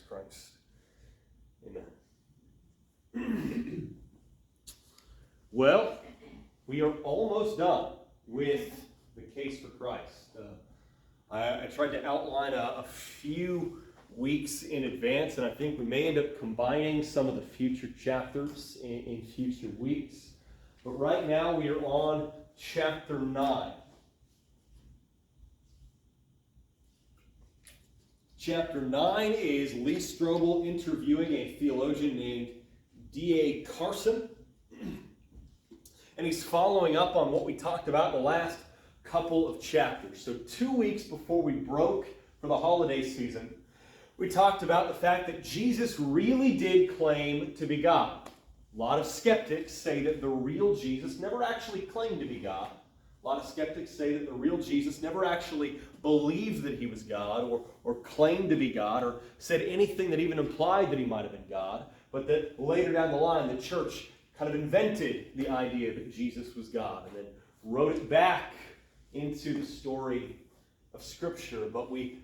Christ. Amen. Well, we are almost done with the case for Christ. I tried to outline a few weeks in advance, and I think we may end up combining some of the future chapters in future weeks. But right now we are on chapter 9. Chapter 9 is Lee Strobel interviewing a theologian named D.A. Carson. And he's following up on what we talked about in the last couple of chapters. So 2 weeks before we broke for the holiday season, we talked about the fact that Jesus really did claim to be God. A lot of skeptics say that the real Jesus never actually claimed to be God. A lot of skeptics say that the real Jesus never actually believed that he was God or claimed to be God or said anything that even implied that he might have been God, but that later down the line the church kind of invented the idea that Jesus was God and then wrote it back into the story of Scripture. But we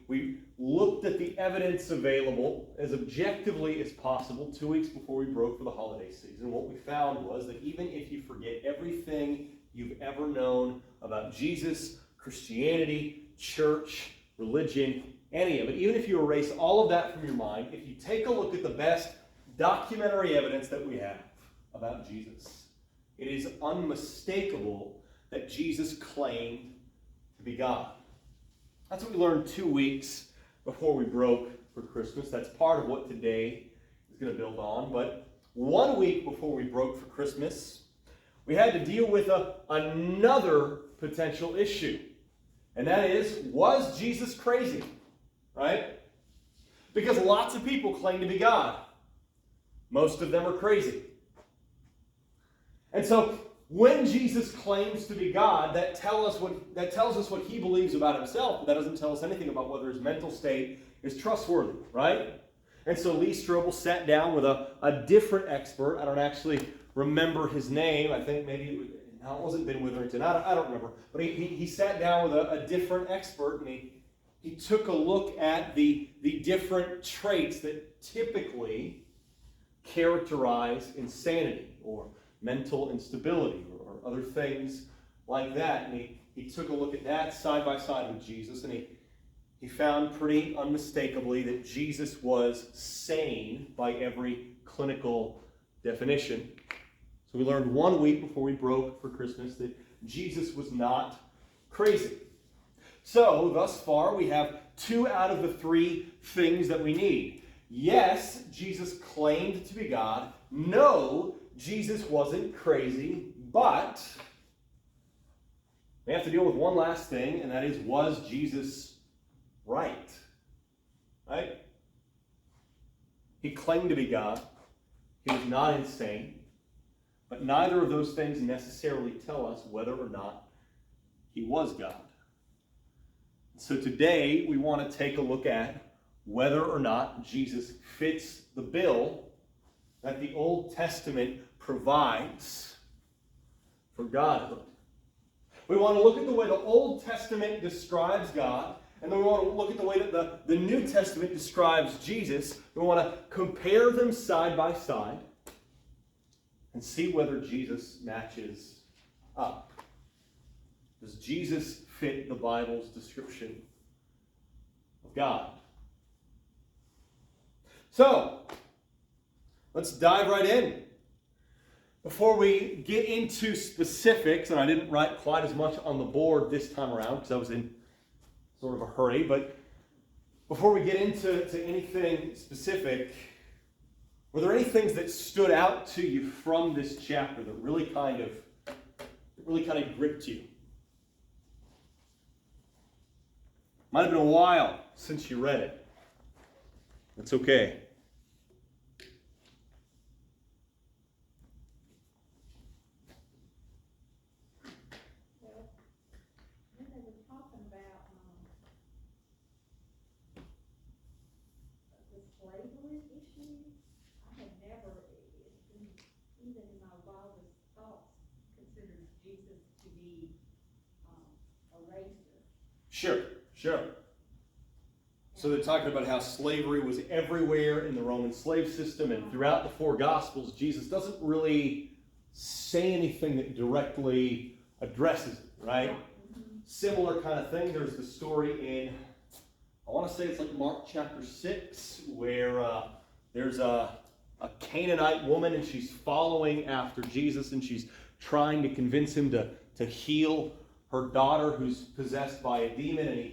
looked at the evidence available as objectively as possible 2 weeks before we broke for the holiday season. What we found was that even if you forget everything you've ever known about Jesus, Christianity, church, religion, any of it, even if you erase all of that from your mind, if you take a look at the best documentary evidence that we have about Jesus, it is unmistakable that Jesus claimed to be God. That's what we learned 2 weeks before we broke for Christmas. That's part of what today is going to build on. But 1 week before we broke for Christmas, we had to deal with another potential issue. And that is, was Jesus crazy? Right? Because lots of people claim to be God. Most of them are crazy. And so, when Jesus claims to be God, that tells us what he believes about himself, but that doesn't tell us anything about whether his mental state is trustworthy, right? And so Lee Strobel sat down with a different expert. I don't actually remember his name. I think maybe it wasn't Ben Witherington. I don't remember. But he sat down with a different expert, and he took a look at the different traits that typically characterize insanity or mental instability or other things like that. And he took a look at that side by side with Jesus, and he found pretty unmistakably that Jesus was sane by every clinical definition. So we learned 1 week before we broke for Christmas that Jesus was not crazy. So thus far we have 2 out of the 3 things that we need. Yes, Jesus claimed to be God. No, Jesus wasn't crazy, but we have to deal with one last thing, and that is, was Jesus right? Right? He claimed to be God. He was not insane. But neither of those things necessarily tell us whether or not he was God. So today we want to take a look at whether or not Jesus fits the bill that the Old Testament provides for Godhood. We want to look at the way the Old Testament describes God, and then we want to look at the way that the New Testament describes Jesus. We want to compare them side by side and see whether Jesus matches up. Does Jesus fit the Bible's description of God? So, let's dive right in. Before we get into specifics, and I didn't write quite as much on the board this time around because I was in sort of a hurry, but before we get into anything specific, were there any things that stood out to you from this chapter that really kind of gripped you? Might have been a while since you read it. That's okay. So they're talking about how slavery was everywhere in the Roman slave system, and throughout the four Gospels, Jesus doesn't really say anything that directly addresses it, right? Similar kind of thing. There's the story in, I want to say it's like Mark chapter 6, where there's a Canaanite woman, and she's following after Jesus, and she's trying to convince him to heal her daughter who's possessed by a demon. And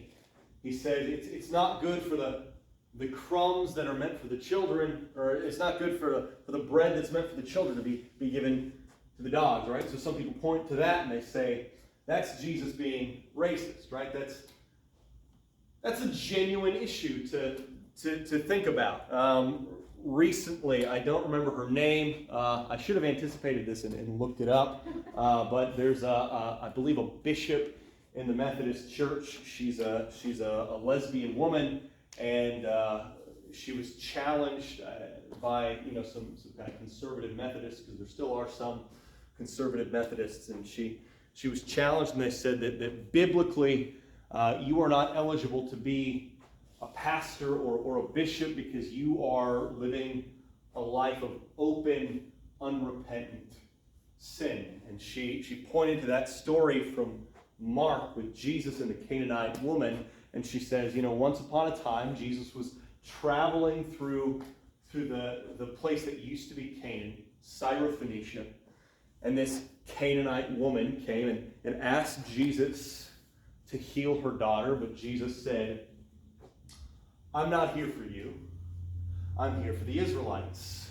he said it's not good for the crumbs that are meant for the children, or it's not good for the bread that's meant for the children to be given to the dogs, right? So some people point to that and they say that's Jesus being racist, right? That's a genuine issue to think about. Recently, I don't remember her name. I should have anticipated this and looked it up. But there's I believe a bishop in the Methodist Church. She's a lesbian woman, and she was challenged by some kind of conservative Methodists, because there still are some conservative Methodists, and she was challenged, and they said that biblically you are not eligible to be a pastor or a bishop because you are living a life of open, unrepentant sin. And she pointed to that story from Mark with Jesus and the Canaanite woman, and she says, once upon a time, Jesus was traveling through the place that used to be Canaan, Syrophoenicia, and this Canaanite woman came and asked Jesus to heal her daughter, but Jesus said, I'm not here for you. I'm here for the Israelites.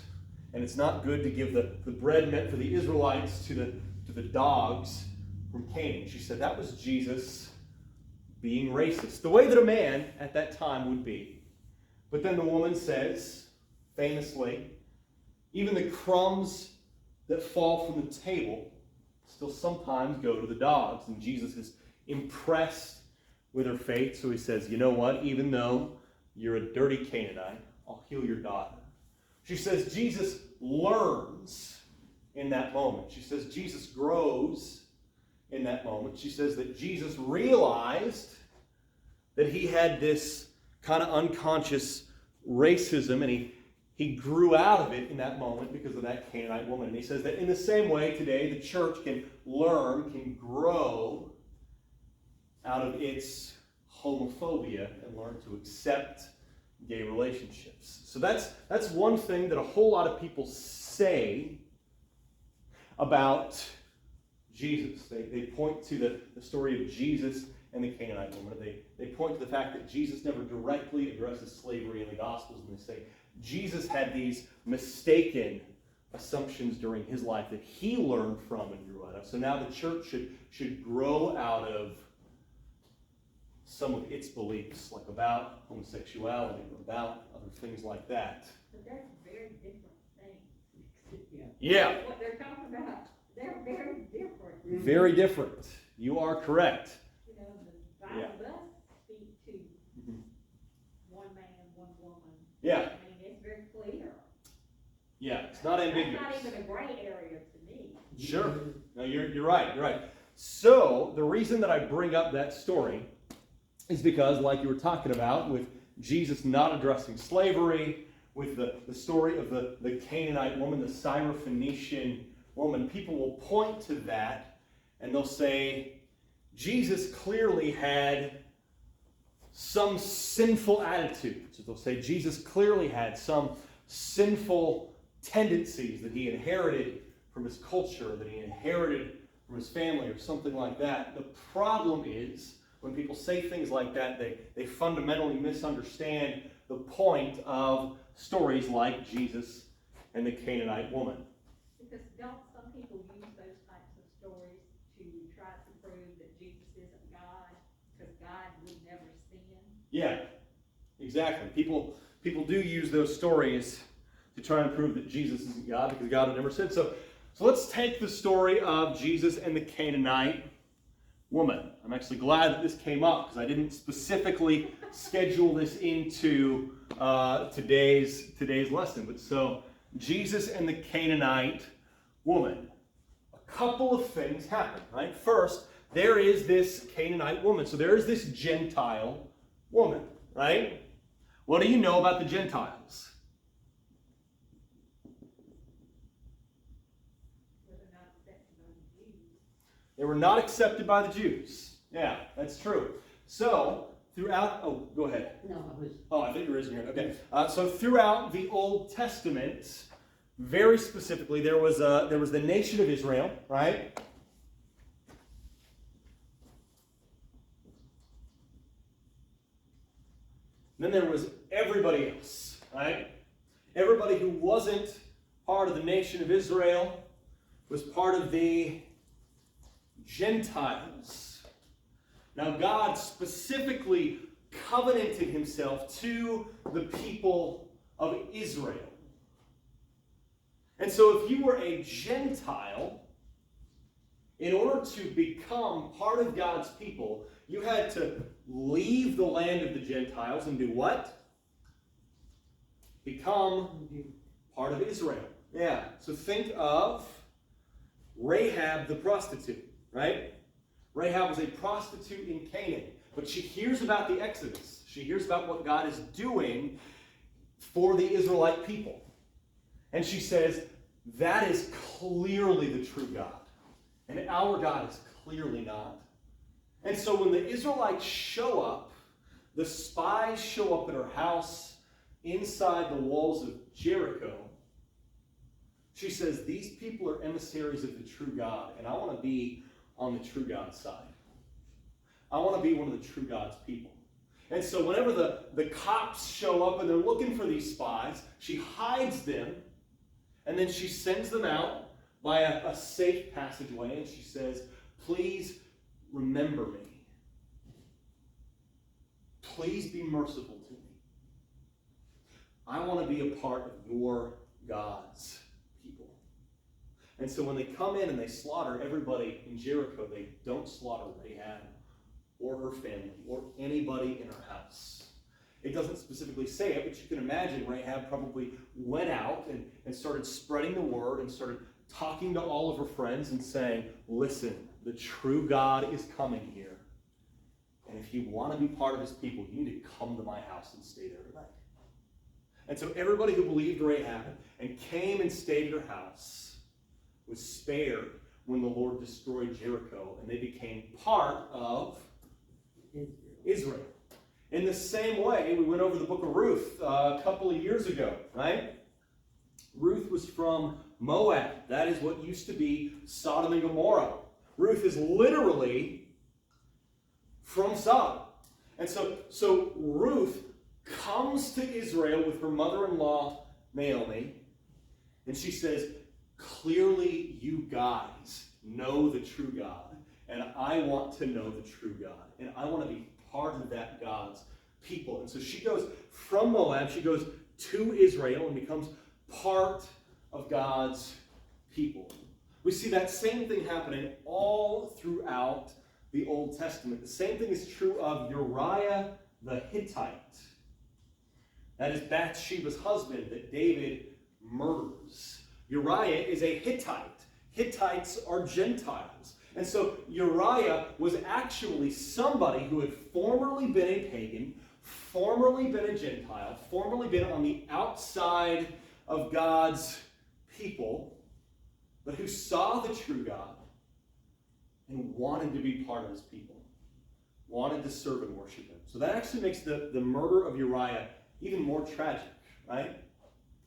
And it's not good to give the bread meant for the Israelites to the dogs from Canaan. She said that was Jesus being racist, the way that a man at that time would be. But then the woman says, famously, even the crumbs that fall from the table still sometimes go to the dogs. And Jesus is impressed with her faith, so he says, you know what, even though you're a dirty Canaanite, I'll heal your daughter. She says Jesus learns in that moment. She says Jesus grows in that moment. She says that Jesus realized that he had this kind of unconscious racism, and he grew out of it in that moment because of that Canaanite woman. And he says that in the same way today, the church can grow out of its homophobia and learn to accept gay relationships. So that's one thing that a whole lot of people say about Jesus. They point to the story of Jesus and the Canaanite woman. They point to the fact that Jesus never directly addresses slavery in the Gospels, and they say Jesus had these mistaken assumptions during his life that he learned from and grew out of. So now the church should grow out of some of its beliefs, like about homosexuality or about other things like that. But that's very different things. Yeah. What they're talking about, they're very different. Very different. You are correct. The Bible does speak to one man, one woman. Yeah. I mean, it's very clear. Yeah, it's not ambiguous. That's not even a gray area to me. Sure. No, you're right. You're right. So the reason that I bring up that story is because, like you were talking about, with Jesus not addressing slavery, with the story of the Canaanite woman, the Syrophoenician woman, people will point to that and they'll say, Jesus clearly had some sinful attitudes. They'll say Jesus clearly had some sinful tendencies that he inherited from his culture, that he inherited from his family, or something like that. The problem is, when people say things like that, they fundamentally misunderstand the point of stories like Jesus and the Canaanite woman. Because don't some people use those types of stories to try to prove that Jesus isn't God, because God would never sin? Yeah, exactly. People do use those stories to try and prove that Jesus isn't God, because God had never sinned. So let's take the story of Jesus and the Canaanite woman. I'm actually glad that this came up, because I didn't specifically schedule this into today's lesson. But so, Jesus and the Canaanite woman. A couple of things happen, right? First, there is this Canaanite woman. So there is this Gentile woman, right? What do you know about the Gentiles? They were not accepted by the Jews. Yeah, that's true. So, throughout, go ahead. No, I was. Oh, I think you're raising your hand. Okay. So throughout the Old Testament, very specifically, there was the nation of Israel, right? Then there was everybody else, right? Everybody who wasn't part of the nation of Israel was part of the Gentiles. Now, God specifically covenanted himself to the people of Israel. And so if you were a Gentile, in order to become part of God's people, you had to leave the land of the Gentiles and do what? Become part of Israel. Yeah, so think of Rahab the prostitute, right? Rahab was a prostitute in Canaan, but she hears about the Exodus. She hears about what God is doing for the Israelite people. And she says, that is clearly the true God. And our God is clearly not. And so when the Israelites show up, the spies show up at her house inside the walls of Jericho, she says, these people are emissaries of the true God, and I want to be on the true God's side. I want to be one of the true God's people. And so whenever the cops show up and they're looking for these spies, she hides them, and then she sends them out by a safe passageway, and she says, please remember me. Please be merciful to me. I want to be a part of your God's people. And so when they come in and they slaughter everybody in Jericho, they don't slaughter Rahab or her family or anybody in her house. It doesn't specifically say it, but you can imagine Rahab probably went out and started spreading the word and started talking to all of her friends and saying, listen, the true God is coming here. And if you want to be part of his people, you need to come to my house and stay there tonight. And so everybody who believed Rahab and came and stayed at her house was spared when the Lord destroyed Jericho, and they became part of Israel. In the same way, we went over the book of Ruth a couple of years ago, right? Ruth was from Moab. That is what used to be Sodom and Gomorrah. Ruth is literally from Sodom. And so Ruth comes to Israel with her mother-in-law, Naomi, and she says, clearly you guys know the true God, and I want to know the true God, and I want to be part of that God's people. And so she goes from Moab, she goes to Israel and becomes part of God's people. We see that same thing happening all throughout the Old Testament. The same thing is true of Uriah the Hittite. That is Bathsheba's husband that David murders. Uriah is a Hittite. Hittites are Gentiles. And so Uriah was actually somebody who had formerly been a pagan, formerly been a Gentile, formerly been on the outside of God's people, but who saw the true God and wanted to be part of his people, wanted to serve and worship him. So that actually makes the murder of Uriah even more tragic, right?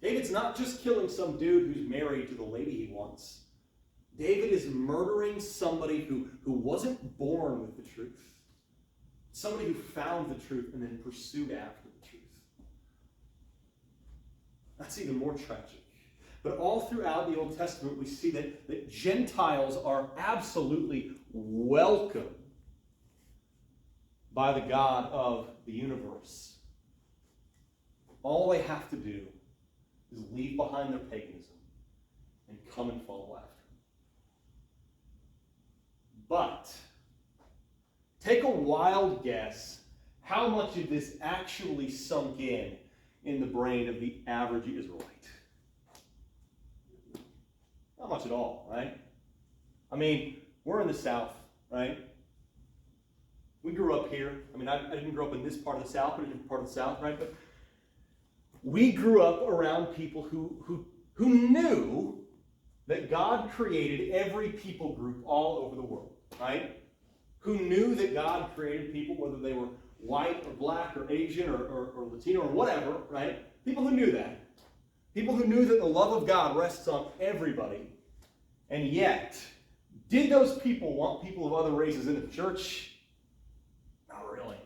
David's not just killing some dude who's married to the lady he wants. David is murdering somebody who wasn't born with the truth. Somebody who found the truth and then pursued after the truth. That's even more tragic. But all throughout the Old Testament, we see that Gentiles are absolutely welcome by the God of the universe. All they have to do is leave behind their paganism and come and follow after. But take a wild guess how much of this actually sunk in the brain of the average Israelite. Not much at all, right? I mean, we're in the South, right? We grew up here. I mean, I didn't grow up in this part of the South, but a different part of the South, right? But we grew up around people who knew that God created every people group all over the world, right? Who knew that God created people, whether they were white or black or Asian or Latino or whatever, right? People who knew that. People who knew that the love of God rests on everybody. And yet, did those people want people of other races in the church? Not really.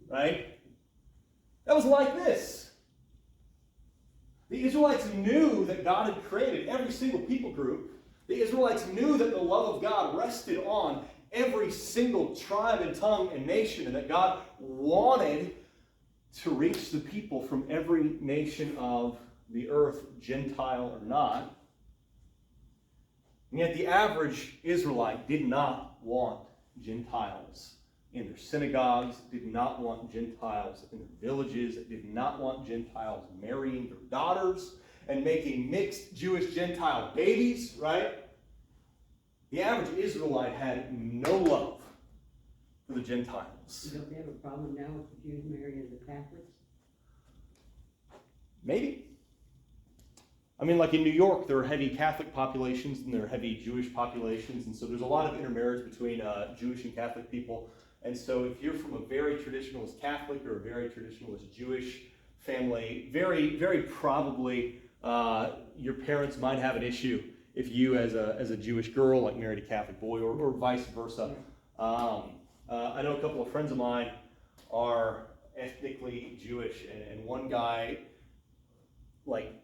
Right? That was like this. The Israelites knew that God had created every single people group. The Israelites knew that the love of God rested on every single tribe and tongue and nation, and that God wanted to reach the people from every nation of the earth, Gentile or not. And yet the average Israelite did not want Gentiles in their synagogues, did not want Gentiles in their villages, did not want Gentiles marrying their daughters and making mixed Jewish-Gentile babies, right? The average Israelite had no love for the Gentiles. Don't they have a problem now with the Jews marrying the Catholics? Maybe. I mean, like in New York, there are heavy Catholic populations and there are heavy Jewish populations, and so there's a lot of intermarriage between Jewish and Catholic people. And so if you're from a very traditionalist Catholic or a very traditionalist Jewish family, very, very probably your parents might have an issue if you, as a Jewish girl, like married a Catholic boy, or vice versa. I know a couple of friends of mine are ethnically Jewish, and one guy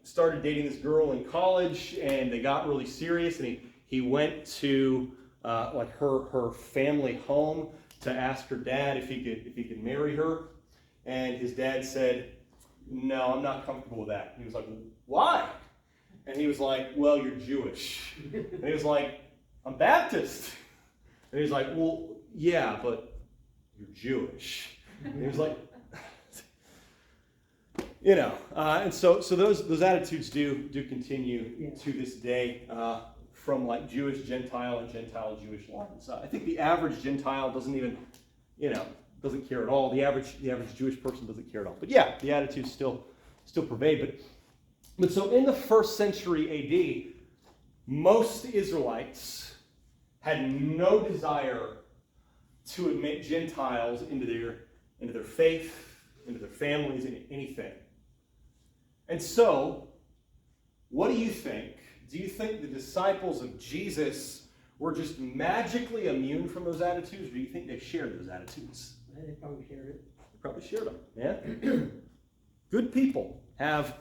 started dating this girl in college, and they got really serious, and he went to her family home to ask her dad if he could marry her, and his dad said, "No, I'm not comfortable with that." And he was like, "Why?" And he was like, "Well, you're Jewish." And he was like, "I'm Baptist." And he was like, "Well, yeah, but you're Jewish." And he was like, and so those attitudes do continue to this day from like Jewish Gentile and Gentile Jewish lines. I think the average Gentile doesn't even, doesn't care at all. The average Jewish person doesn't care at all. But yeah, the attitudes still pervade. But so in the first century A.D., most Israelites had no desire to admit Gentiles into their faith, into their families, into anything. And so, what do you think? Do you think the disciples of Jesus were just magically immune from those attitudes, or do you think they shared those attitudes? They probably shared it. They probably shared them, yeah? Good people have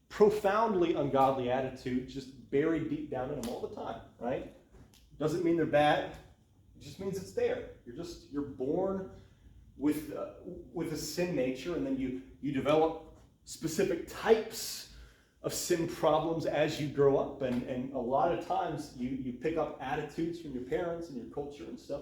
profoundly ungodly attitudes just buried deep down in them all the time, right? Doesn't mean they're bad. It just means it's there. You're born with a sin nature, and then you develop specific types of sin problems as you grow up, and a lot of times you pick up attitudes from your parents and your culture and stuff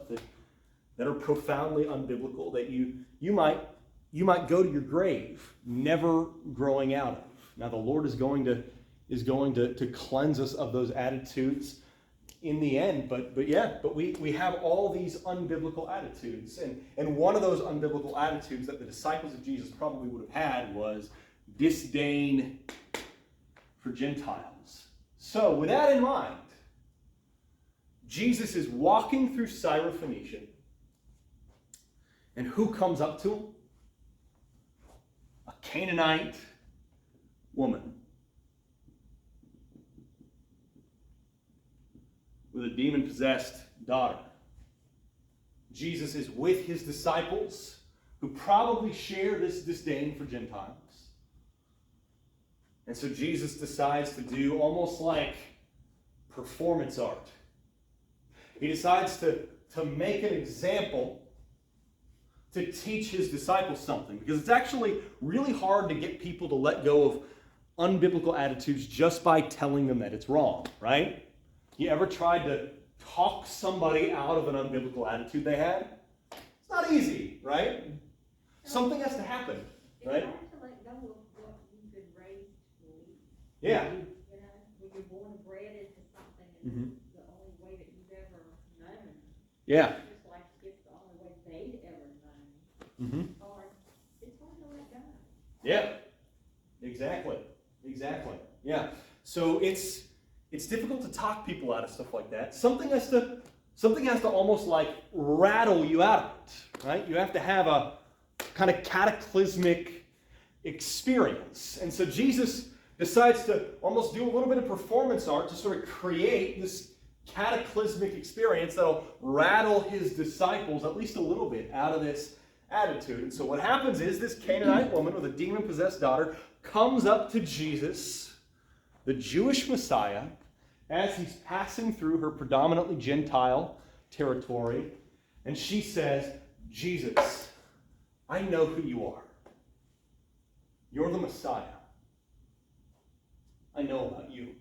that are profoundly unbiblical, that you might go to your grave never growing out of. Now the Lord is going to cleanse us of those attitudes in the end, but we have all these unbiblical attitudes, and one of those unbiblical attitudes that the disciples of Jesus probably would have had was disdain for Gentiles. So with that in mind, Jesus is walking through Syrophoenicia, and who comes up to him? A Canaanite woman with a demon-possessed daughter. Jesus is with his disciples, who probably share this disdain for Gentiles. And so Jesus decides to do almost like performance art. He decides to make an example to teach his disciples something, because it's actually really hard to get people to let go of unbiblical attitudes just by telling them that it's wrong, right? You ever tried to talk somebody out of an unbiblical attitude they had? It's not easy, right? Something has to happen, right? It's hard to let go of what you've been raised to believe. Yeah. When you're born and bred into something, and it's the only way that you've ever known. Yeah. It's just like it's the only way they'd ever known. Mm-hmm. It's hard to let go. Yeah. Exactly. Yeah. So it's difficult to talk people out of stuff like that. Something has to almost like rattle you out of it, right? You have to have a kind of cataclysmic experience. And so Jesus decides to almost do a little bit of performance art to sort of create this cataclysmic experience that'll rattle his disciples at least a little bit out of this attitude. And so what happens is this Canaanite woman with a demon-possessed daughter comes up to Jesus, the Jewish Messiah, as he's passing through her predominantly Gentile territory, and she says, Jesus, I know who you are. You're the Messiah. I know about you.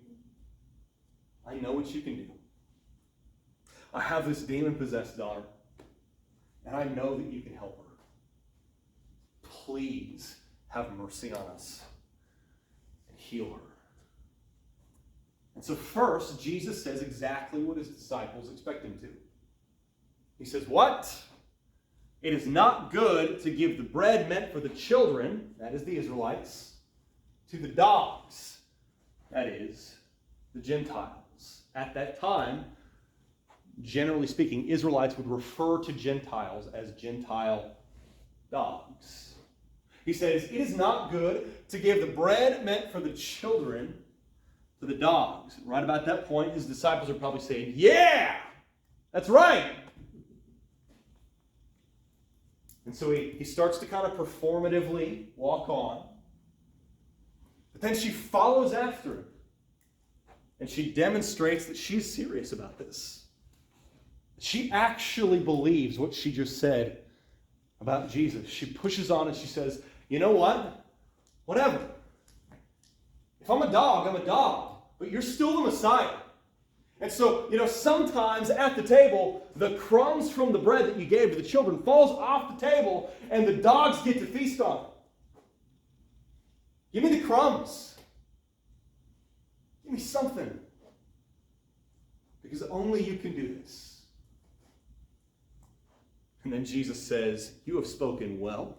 I know what you can do. I have this demon-possessed daughter, and I know that you can help her. Please have mercy on us and heal her. And so first, Jesus says exactly what his disciples expect him to. He says, what? It is not good to give the bread meant for the children, that is the Israelites, to the dogs, that is the Gentiles. At that time, generally speaking, Israelites would refer to Gentiles as Gentile dogs. He says, it is not good to give the bread meant for the children to the dogs. And right about that point, his disciples are probably saying, yeah, that's right. And so he starts to kind of performatively walk on. But then she follows after him. And she demonstrates that she's serious about this. She actually believes what she just said about Jesus. She pushes on and she says, you know what? Whatever. If I'm a dog, I'm a dog. But you're still the Messiah. And so, sometimes at the table, the crumbs from the bread that you gave to the children falls off the table and the dogs get to feast on it. Give me the crumbs. Give me something. Because only you can do this. And then Jesus says, you have spoken well.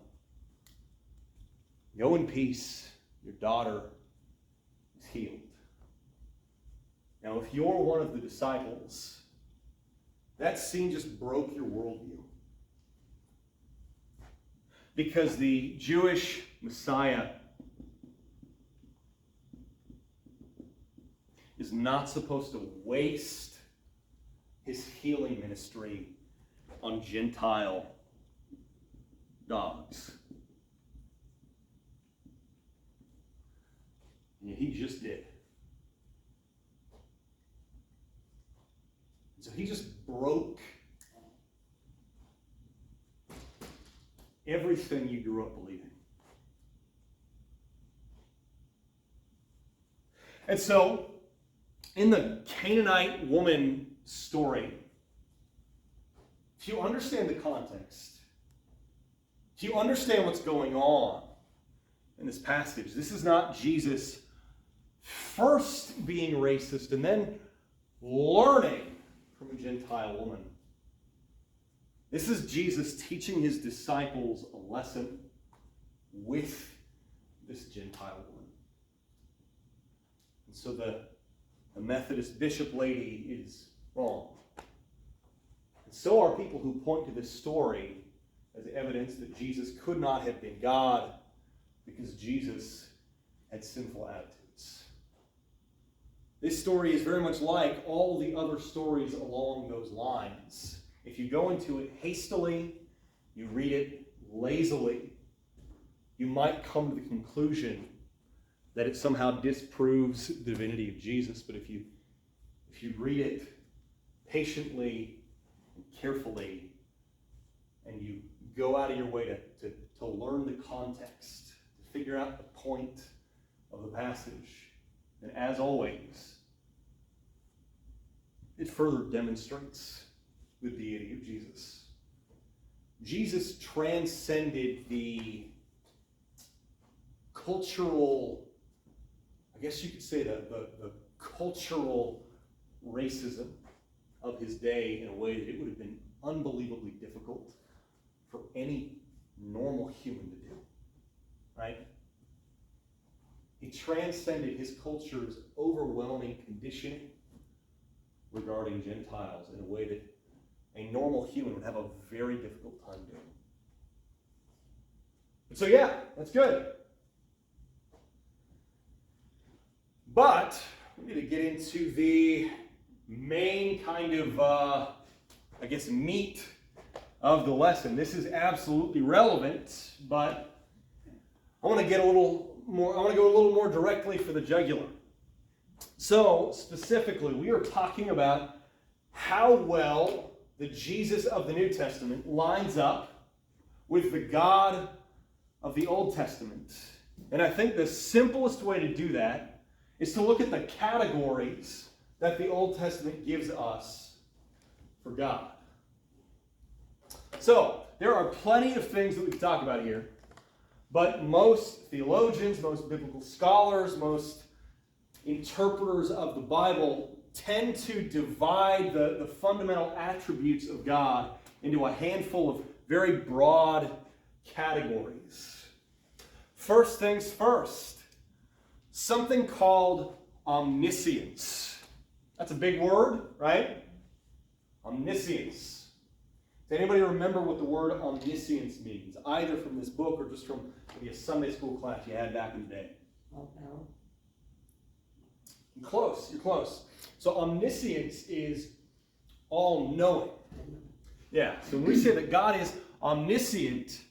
Go in peace. Your daughter is healed. Now, if you're one of the disciples, that scene just broke your worldview. Because the Jewish Messiah is not supposed to waste his healing ministry on Gentile dogs. And he just did. So he just broke everything you grew up believing. And so, in the Canaanite woman story, if you understand the context, if you understand what's going on in this passage, this is not Jesus first being racist and then learning from a Gentile woman. This is Jesus teaching his disciples a lesson with this Gentile woman. And so the Methodist bishop lady is wrong. And so are people who point to this story as evidence that Jesus could not have been God because Jesus had sinful attitudes. This story is very much like all the other stories along those lines. If you go into it hastily, you read it lazily, you might come to the conclusion that it somehow disproves the divinity of Jesus. But if you read it patiently and carefully, and you go out of your way to learn the context, to figure out the point of the passage, and as always, it further demonstrates the deity of Jesus. Jesus transcended the cultural, I guess you could say the cultural racism of his day in a way that it would have been unbelievably difficult for any normal human to do. Right? He transcended his culture's overwhelming conditioning regarding Gentiles in a way that a normal human would have a very difficult time doing. So yeah, that's good. But we need to get into the main kind of, meat of the lesson. This is absolutely relevant, but I want to go a little more directly for the jugular. So, specifically, we are talking about how well the Jesus of the New Testament lines up with the God of the Old Testament. And I think the simplest way to do that is to look at the categories that the Old Testament gives us for God. So, there are plenty of things that we can talk about here, but most theologians, most biblical scholars, most interpreters of the Bible tend to divide the fundamental attributes of God into a handful of very broad categories. First things first, something called omniscience. That's a big word, right? Omniscience. Does anybody remember what the word omniscience means, either from this book or just from maybe a Sunday school class you had back in the day? All power. You're close. So omniscience is all-knowing. Yeah, so when we say that God is omniscient,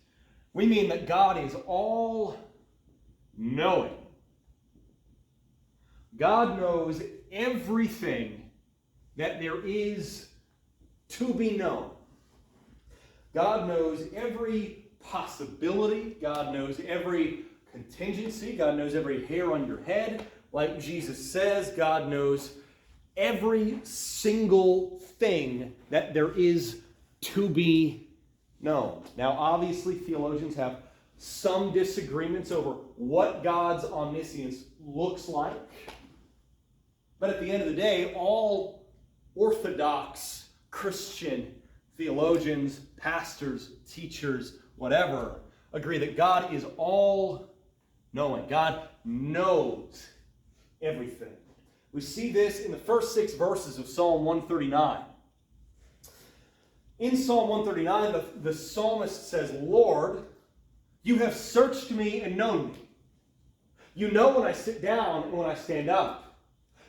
we mean that God is all-knowing. God knows everything that there is to be known. God knows every possibility. God knows every contingency. God knows every hair on your head. Like Jesus says, God knows every single thing that there is to be known. Now, obviously, theologians have some disagreements over what God's omniscience looks like. But at the end of the day, all Orthodox Christian theologians, pastors, teachers, whatever, agree that God is all-knowing. God knows everything. We see this in the first 6 verses of Psalm 139. In Psalm 139, the psalmist says, Lord, you have searched me and known me. You know when I sit down and when I stand up.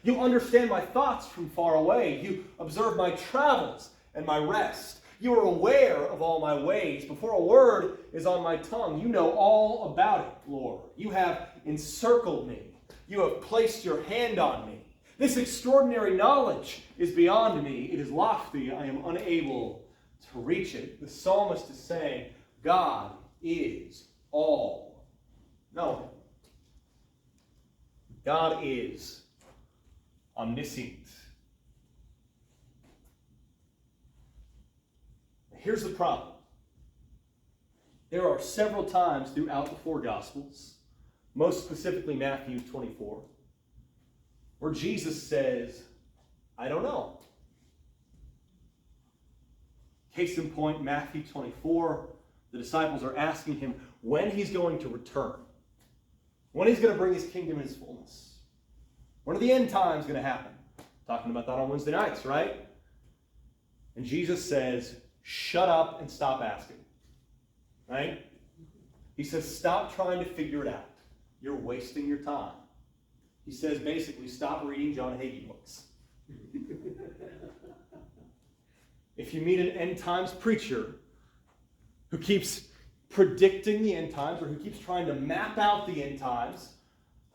You understand my thoughts from far away. You observe my travels and my rest. You are aware of all my ways. Before a word is on my tongue, you know all about it, Lord. You have encircled me. You have placed your hand on me. This extraordinary knowledge is beyond me. It is lofty. I am unable to reach it. The psalmist is saying, God is all-knowing. God is omniscient. Here's the problem. There are several times throughout the 4 Gospels, most specifically Matthew 24, where Jesus says, I don't know. Case in point, Matthew 24, the disciples are asking him when he's going to return, when he's going to bring his kingdom in its fullness. When are the end times going to happen? Talking about that on Wednesday nights, right? And Jesus says, shut up and stop asking. Right? He says, stop trying to figure it out. You're wasting your time. He says, basically, stop reading John Hagee books. If you meet an end times preacher who keeps predicting the end times or who keeps trying to map out the end times,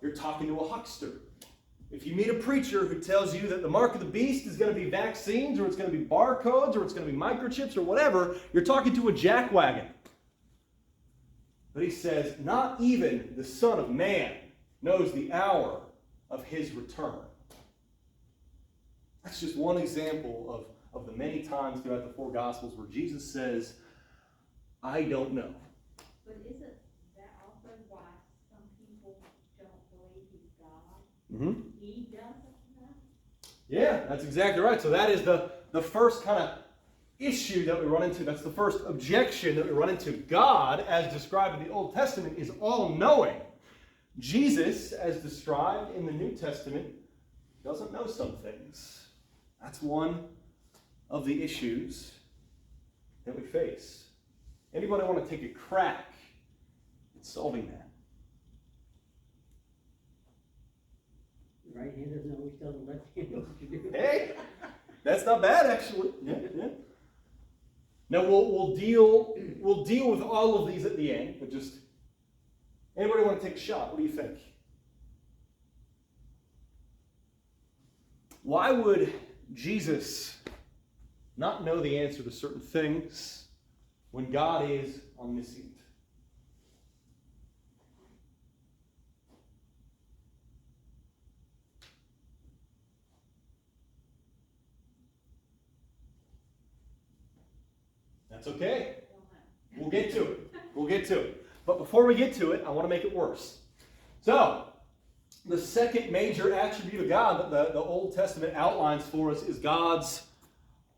you're talking to a huckster. If you meet a preacher who tells you that the mark of the beast is going to be vaccines or it's going to be barcodes or it's going to be microchips or whatever, you're talking to a jackwagon. But he says, not even the Son of Man knows the hour of his return. That's just one example of the many times throughout the 4 Gospels where Jesus says, I don't know. But isn't that also why some people don't believe he's God? Mm-hmm. He doesn't know? Yeah, that's exactly right. So that is the first kind of issue that we run into. That's the first objection that we run into. God, as described in the Old Testament, is all-knowing. Jesus, as described in the New Testament, doesn't know some things. That's one of the issues that we face. Anybody want to take a crack at solving that? The right hand doesn't always tell the left hand what to do. Hey, that's not bad, actually. Yeah. Now we'll deal with all of these at the end, but just anybody want to take a shot? What do you think? Why would Jesus not know the answer to certain things when God is omniscient? That's okay. We'll get to it. But before we get to it, I want to make it worse. So, the second major attribute of God that the Old Testament outlines for us is God's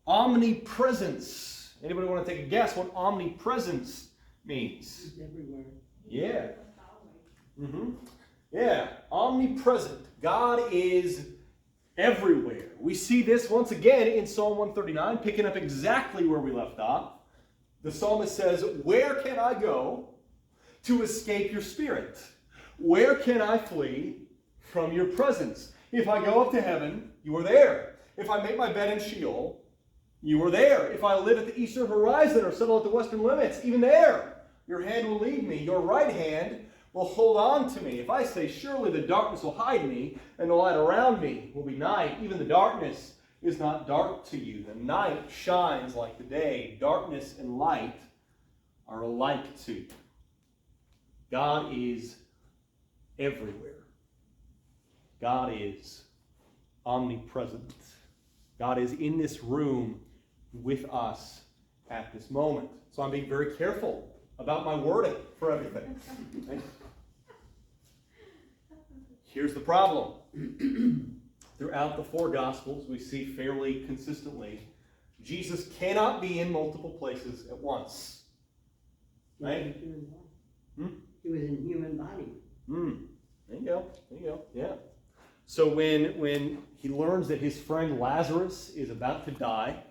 omnipresence. Anybody want to take a guess what omnipresence means? He's everywhere. Yeah. Yeah, omnipresent. God is everywhere. We see this once again in Psalm 139, picking up exactly where we left off. The psalmist says, "Where can I go to escape your spirit? Where can I flee from your presence? If I go up to heaven, you are there. If I make my bed in Sheol, you are there. If I live at the eastern horizon or settle at the western limits, even there, your hand will lead me. Your right hand will hold on to me. If I say, surely the darkness will hide me, and the light around me will be night, even the darkness is not dark to you. The night shines like the day. Darkness and light are alike to you." God is everywhere. God is omnipresent. God is in this room with us at this moment. So I'm being very careful about my wording for everything. Right? Here's the problem. Throughout the four Gospels, we see fairly consistently, Jesus cannot be in multiple places at once. Right? He was in human body. There you go. Yeah. So when he learns that his friend Lazarus is about to die,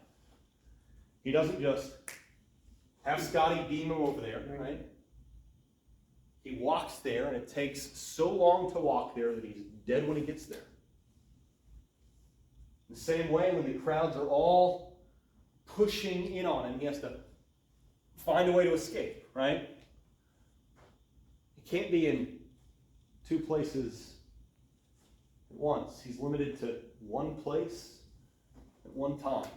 he doesn't just have Scotty beam him over there, right? He walks there, and it takes so long to walk there that he's dead when he gets there. The same way, when the crowds are all pushing in on him, he has to find a way to escape, right? He can't be in two places at once. He's limited to one place at one time.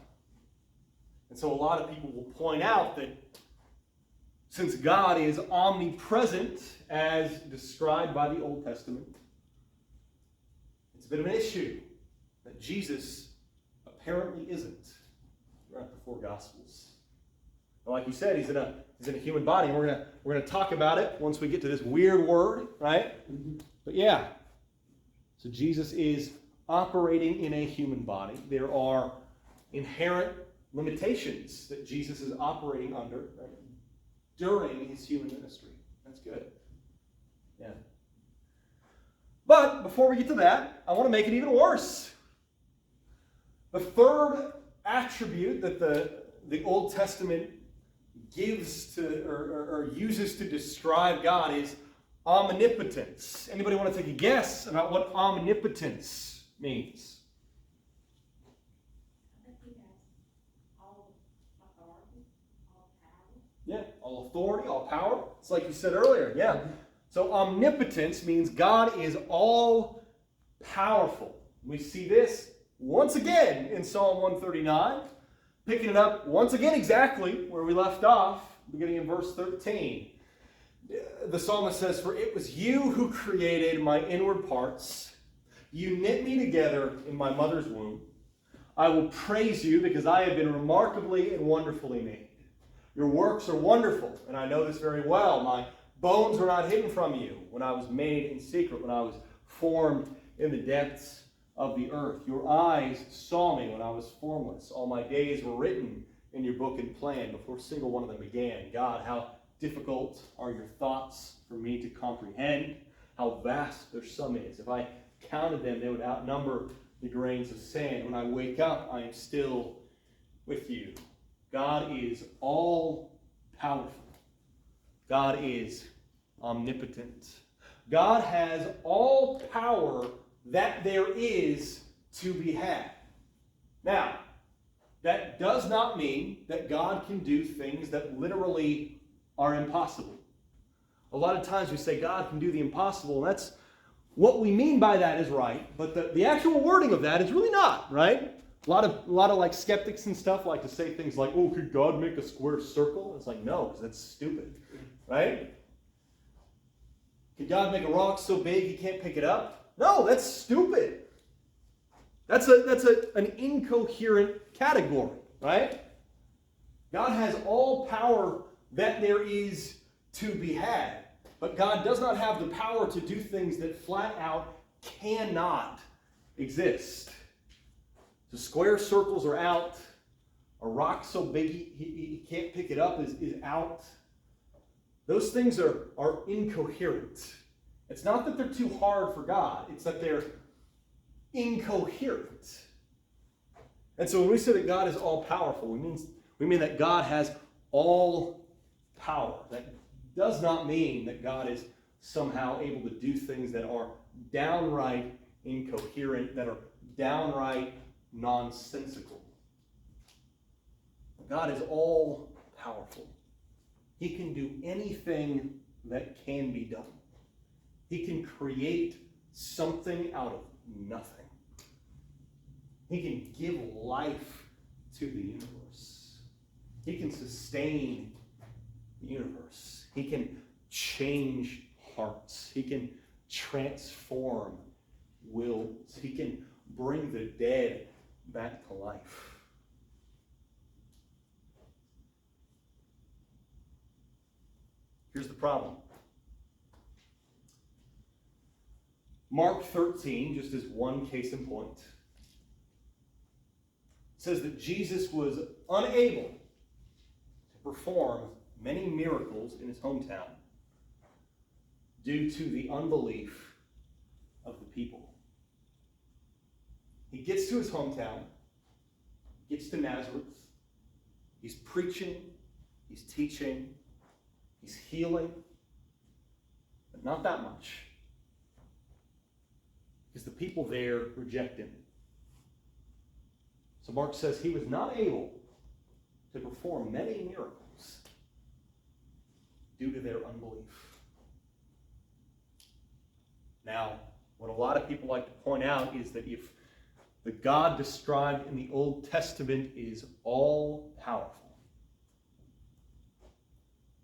And so a lot of people will point out that since God is omnipresent, as described by the Old Testament, it's a bit of an issue that Jesus apparently isn't throughout the four Gospels. And like you said, he's in a human body, and we're gonna talk about it once we get to this weird word, right? But yeah, so Jesus is operating in a human body. There are inherent limitations that Jesus is operating under, right, during his human ministry. That's good. Yeah. But before we get to that, I want to make it even worse. The third attribute that the Old Testament gives to or uses to describe God is omnipotence. Anybody want to take a guess about what omnipotence means? I think he has all authority, all power. Yeah, all authority, all power. It's like you said earlier, yeah. So omnipotence means God is all powerful. We see this once again in Psalm 139, picking it up once again exactly where we left off, beginning in verse 13. The psalmist says, "For it was you who created my inward parts. You knit me together in my mother's womb. I will praise you because I have been remarkably and wonderfully made. Your works are wonderful, and I know this very well. My bones were not hidden from you when I was made in secret, when I was formed in the depths of the earth. Your eyes saw me when I was formless. All my days were written in your book and planned before a single one of them began. God, how difficult are your thoughts for me to comprehend. how vast their sum is. If I counted them, they would outnumber the grains of sand. When I wake up, I am still with you. God is all powerful. God is omnipotent. God has all power that there is to be had. Now, that does not mean that God can do things that literally are impossible. A lot of times we say God can do the impossible, and that's what we mean by that is right, but the actual wording of that is really not, right? A lot of like skeptics and stuff like to say things like, oh, could God make a square circle? It's like, no, because that's stupid, right? Could God make a rock so big he can't pick it up? No, that's stupid. That's an incoherent category, right? God has all power that there is to be had, but God does not have the power to do things that flat out cannot exist. So square circles are out. A rock so big he can't pick it up is out. Those things are incoherent. It's not that they're too hard for God. It's that they're incoherent. And so when we say that God is all powerful, we mean that God has all power. That does not mean that God is somehow able to do things that are downright incoherent, that are downright nonsensical. God is all powerful. He can do anything that can be done. He can create something out of nothing. He can give life to the universe. He can sustain the universe. He can change hearts. He can transform wills. He can bring the dead back to life. Here's the problem. Mark 13, just as one case in point, says that Jesus was unable to perform many miracles in his hometown due to the unbelief of the people. He gets to his hometown, gets to Nazareth, he's preaching, he's teaching, he's healing, but not that much. Because the people there reject him. So Mark says he was not able to perform many miracles due to their unbelief. Now, what a lot of people like to point out is that if the God described in the Old Testament is all powerful,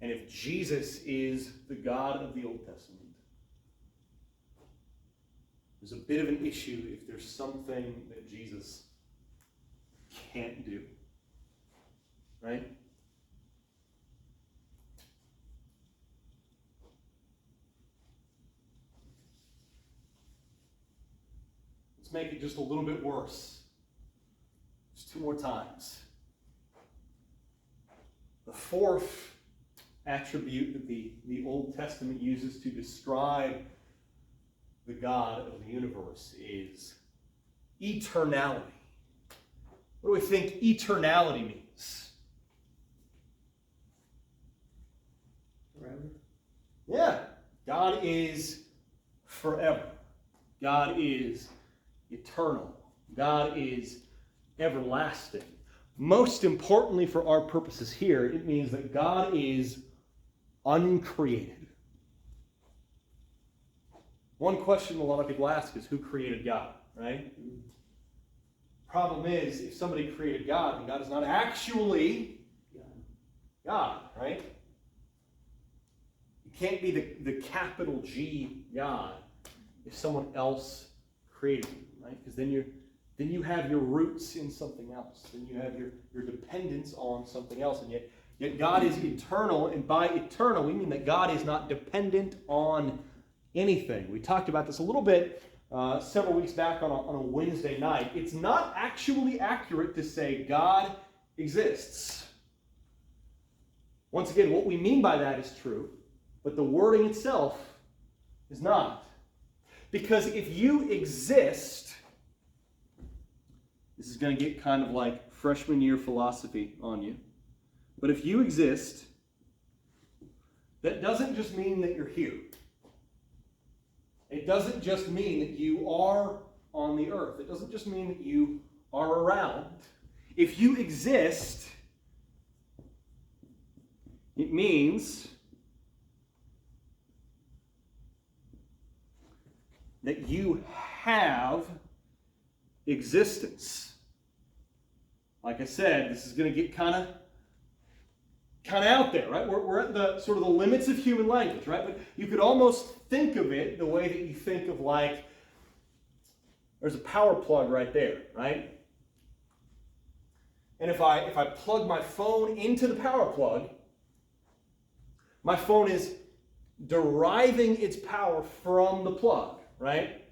and if Jesus is the God of the Old Testament, there's a bit of an issue if there's something that Jesus can't do. Right? Let's make it just a little bit worse. Just two more times. The fourth attribute that the Old Testament uses to describe the God of the universe is eternality. What do we think eternality means? Forever. Yeah. God is forever. God is eternal. God is everlasting. Most importantly for our purposes here, it means that God is uncreated. One question a lot of people ask is, who created God, right? Problem is, if somebody created God, then God is not actually God, right? You can't be the capital G God if someone else created you, right? Because then you have your roots in something else. Then you have your dependence on something else. And yet God is eternal, and by eternal we mean that God is not dependent on anything. We talked about this a little bit several weeks back on a Wednesday night. It's not actually accurate to say God exists. Once again, what we mean by that is true, but the wording itself is not. Because if you exist, this is going to get kind of like freshman year philosophy on you. But if you exist, that doesn't just mean that you're here. It doesn't just mean that you are on the earth. It doesn't just mean that you are around. If you exist, it means that you have existence. Like I said, this is going to get kind of out there, right? We're at the sort of the limits of human language, right? But you could almost think of it the way that you think of, like, there's a power plug right there, right? And if I plug my phone into the power plug, my phone is deriving its power from the plug, right?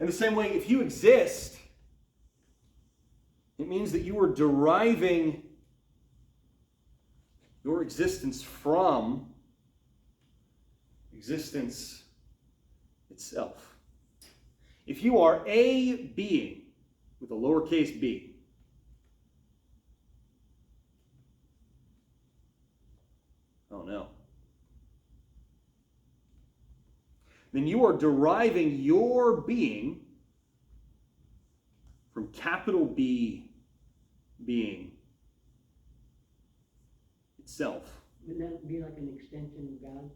In the same way, if you exist, it means that you are deriving your existence from existence itself. If you are a being with a lowercase b, oh no, then you are deriving your being from capital B being itself. Wouldn't that be like an extension of God?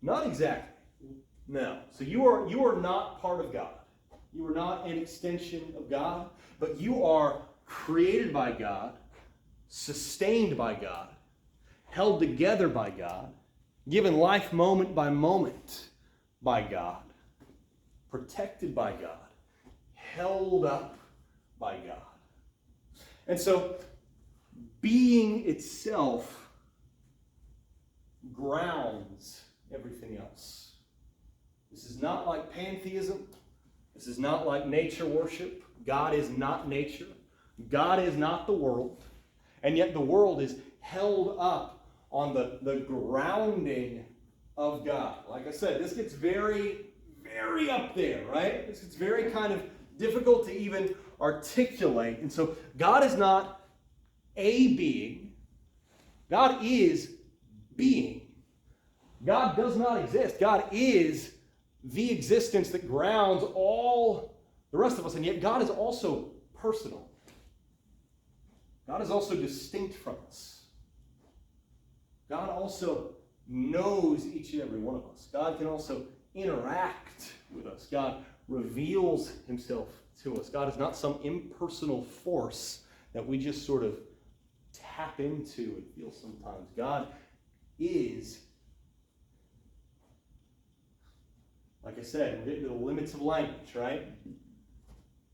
Not exactly. No. So you are not part of God. You are not an extension of God, but you are created by God, sustained by God, held together by God, given life moment by moment by God, protected by God, held up by God. And so being itself grounds everything else. This is not like pantheism. This is not like nature worship. God is not nature. God is not the world. And yet the world is held up on the grounding of God. Like I said, this gets very, very up there, right? This gets very kind of difficult to even articulate. And so God is not a being. God is being. God does not exist. God is the existence that grounds all the rest of us. And yet God is also personal. God is also distinct from us. God also knows each and every one of us. God can also interact with us. God reveals himself to us. God is not some impersonal force that we just sort of tap into and feel sometimes. God is, like I said, we're getting to the limits of language, right?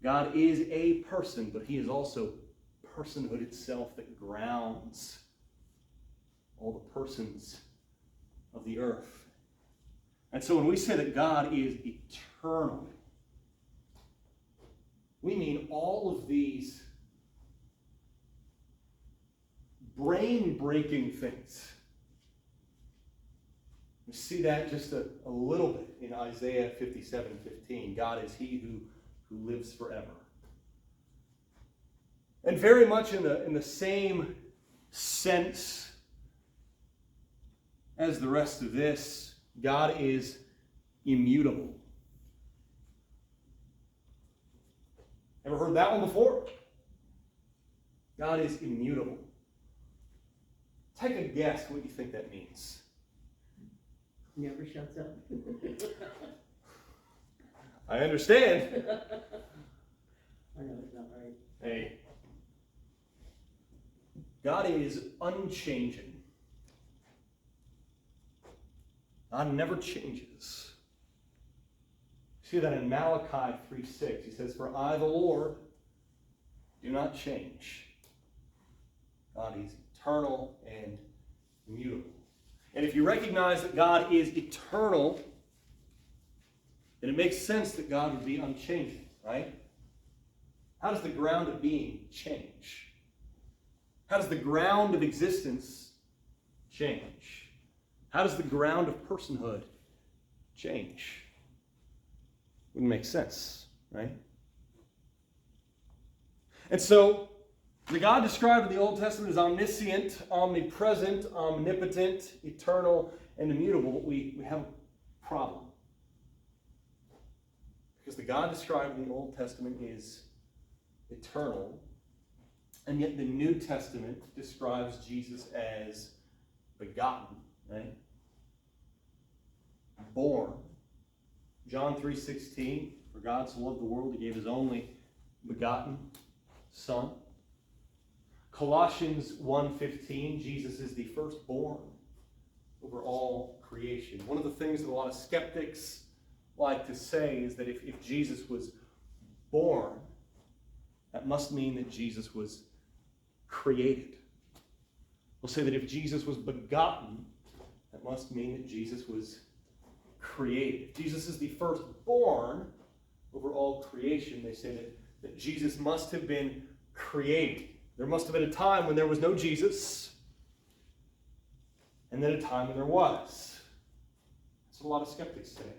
God is a person, but he is also personhood itself that grounds all the persons of the earth. And so when we say that God is eternal, we mean all of these brain-breaking things. We see that just a little bit in Isaiah 57:15. God is he who lives forever. And very much in the same sense as the rest of this, God is immutable. Ever heard that one before? God is immutable. Take a guess what you think that means. Never shuts up. I understand. I know it's not right. Hey. God is unchanging. God never changes. See that in Malachi 3:6. He says, "For I, the Lord, do not change." God is eternal and immutable. And if you recognize that God is eternal, then it makes sense that God would be unchanging, right? How does the ground of being change? How does the ground of existence change? How does the ground of personhood change. Wouldn't make sense, right? And so, the God described in the Old Testament is omniscient, omnipresent, omnipotent, eternal, and immutable. But we have a problem. Because the God described in the Old Testament is eternal, and yet the New Testament describes Jesus as begotten, right? Born. John 3:16, for God so loved the world, he gave his only begotten Son. Colossians 1:15, Jesus is the firstborn over all creation. One of the things that a lot of skeptics like to say is that if Jesus was born, that must mean that Jesus was created. We'll say that if Jesus was begotten, that must mean that Jesus was created. If Jesus is the firstborn over all creation, they say that Jesus must have been created. There must have been a time when there was no Jesus, and then a time when there was. That's what a lot of skeptics say.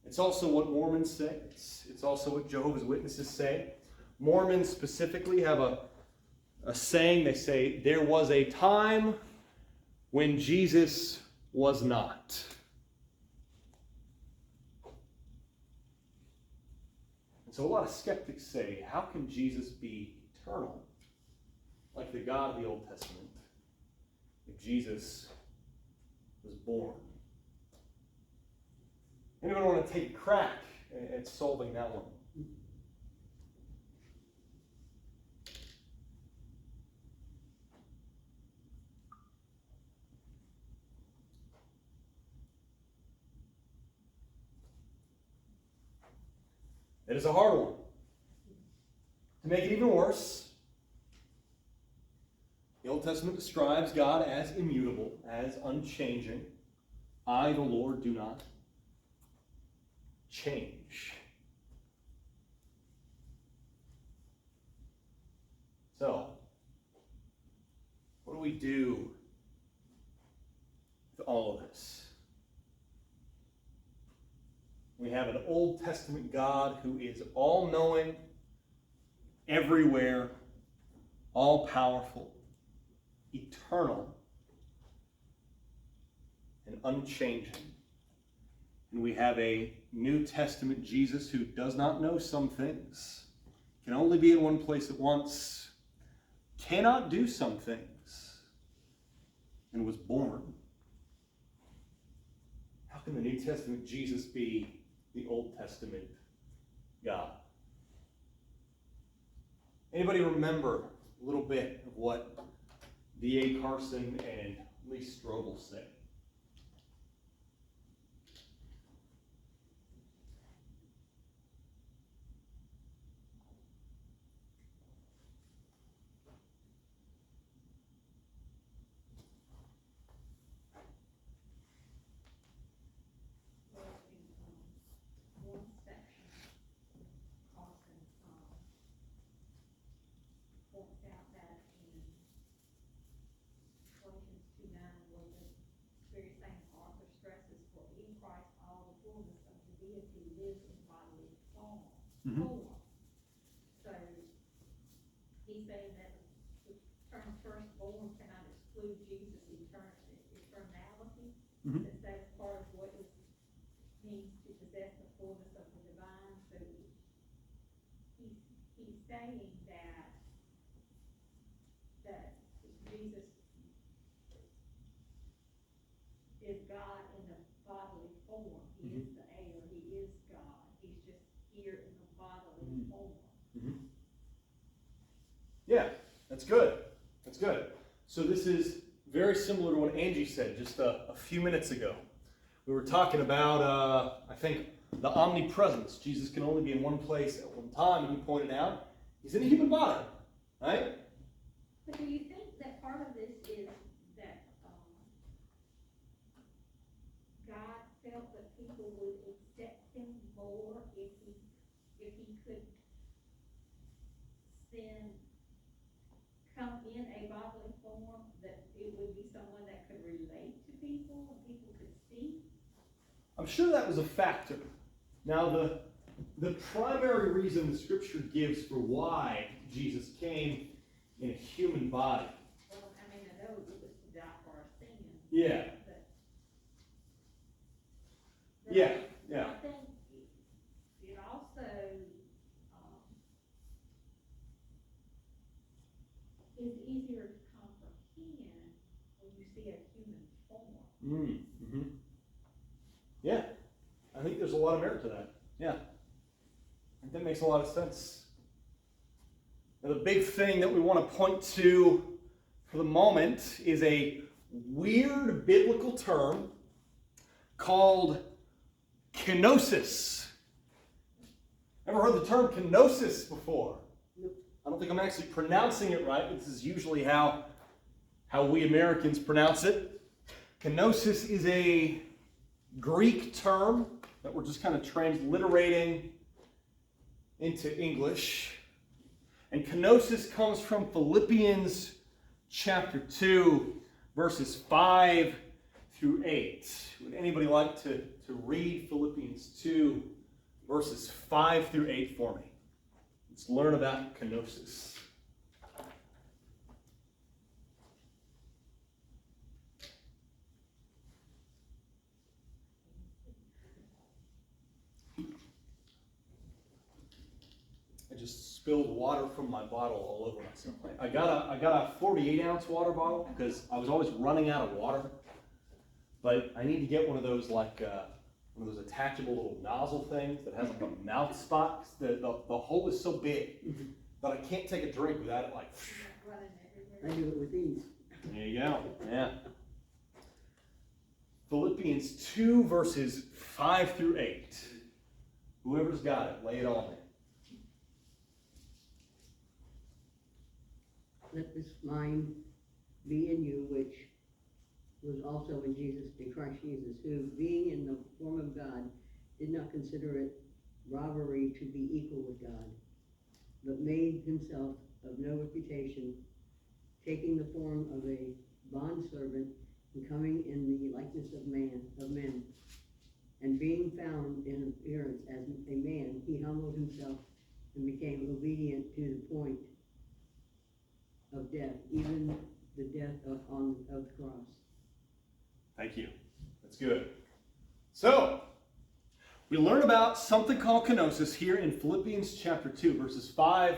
It's also what Mormons say. It's also what Jehovah's Witnesses say. Mormons specifically have a saying. They say, there was a time when Jesus was not. And so a lot of skeptics say, how can Jesus be eternal, like the God of the Old Testament, if Jesus was born? Anyone want to take a crack at solving that one? It is a hard one. To make it even worse, the Old Testament describes God as immutable, as unchanging. I, the Lord, do not change. So, what do we do with all of this? We have an Old Testament God who is all-knowing, everywhere, all-powerful, eternal, and unchanging. And we have a New Testament Jesus who does not know some things, can only be in one place at once, cannot do some things, and was born. How can the New Testament Jesus be the Old Testament God? Anybody remember a little bit of what D.A. Carson and Lee Strobel said? One section, Austin, points out that in Colossians 2:9, where the very same author stresses, for in Christ all the fullness of the deity lives in bodily form. So he's saying that the term firstborn cannot exclude Jesus' eternality. That that's part of what it means to possess the fullness of the divine. So he's saying that Jesus is God in a bodily form. He is the heir. He is God. He's just here in a bodily form. Yeah, that's good. That's good. So this is very similar to what Angie said just a few minutes ago. We were talking about, I think, the omnipresence. Jesus can only be in one place at one time, and he pointed out he's in a human body, right? But do you think that part of this is that God felt that people would accept him more if he could come in a bodily form, that it would be someone that could relate to people and people could see? I'm sure that was a factor. Now, the primary reason the Scripture gives for why Jesus came in a human body. Well, I mean, I know it was to die for our sins. Yeah. But Yeah, yeah. I think it also, is easier to comprehend when you see a human form. Mm-hmm. Yeah, I think there's a lot of merit to that. Yeah, I think that makes a lot of sense. Now, the big thing that we want to point to for the moment is a weird biblical term called Kenosis. Ever heard the term Kenosis before? Nope. I don't think I'm actually pronouncing it right, but this is usually how we Americans pronounce it. Kenosis is a Greek term that we're just kind of transliterating into English. And kenosis comes from Philippians chapter 2, verses 5 through 8. Would anybody like to read Philippians 2, verses 5 through 8 for me? Let's learn about kenosis. I just spilled water from my bottle all over myself. I got a 48-ounce water bottle because I was always running out of water. But I need to get one of those one of those attachable little nozzle things that has like a mouth spot. The hole is so big that I can't take a drink without it like. Running I everywhere. do it with these. There you go. Yeah. Philippians 2 verses 5 through 8. Whoever's got it, lay it on me. Let this mind be in you, which was also in Christ Jesus, who, being in the form of God, did not consider it robbery to be equal with God, but made himself of no reputation, taking the form of a bondservant and coming in the likeness of men. And being found in appearance as a man, he humbled himself and became obedient to the point of death, even the death of the cross. Thank you. That's good. So, we learn about something called kenosis here in Philippians chapter 2, verses 5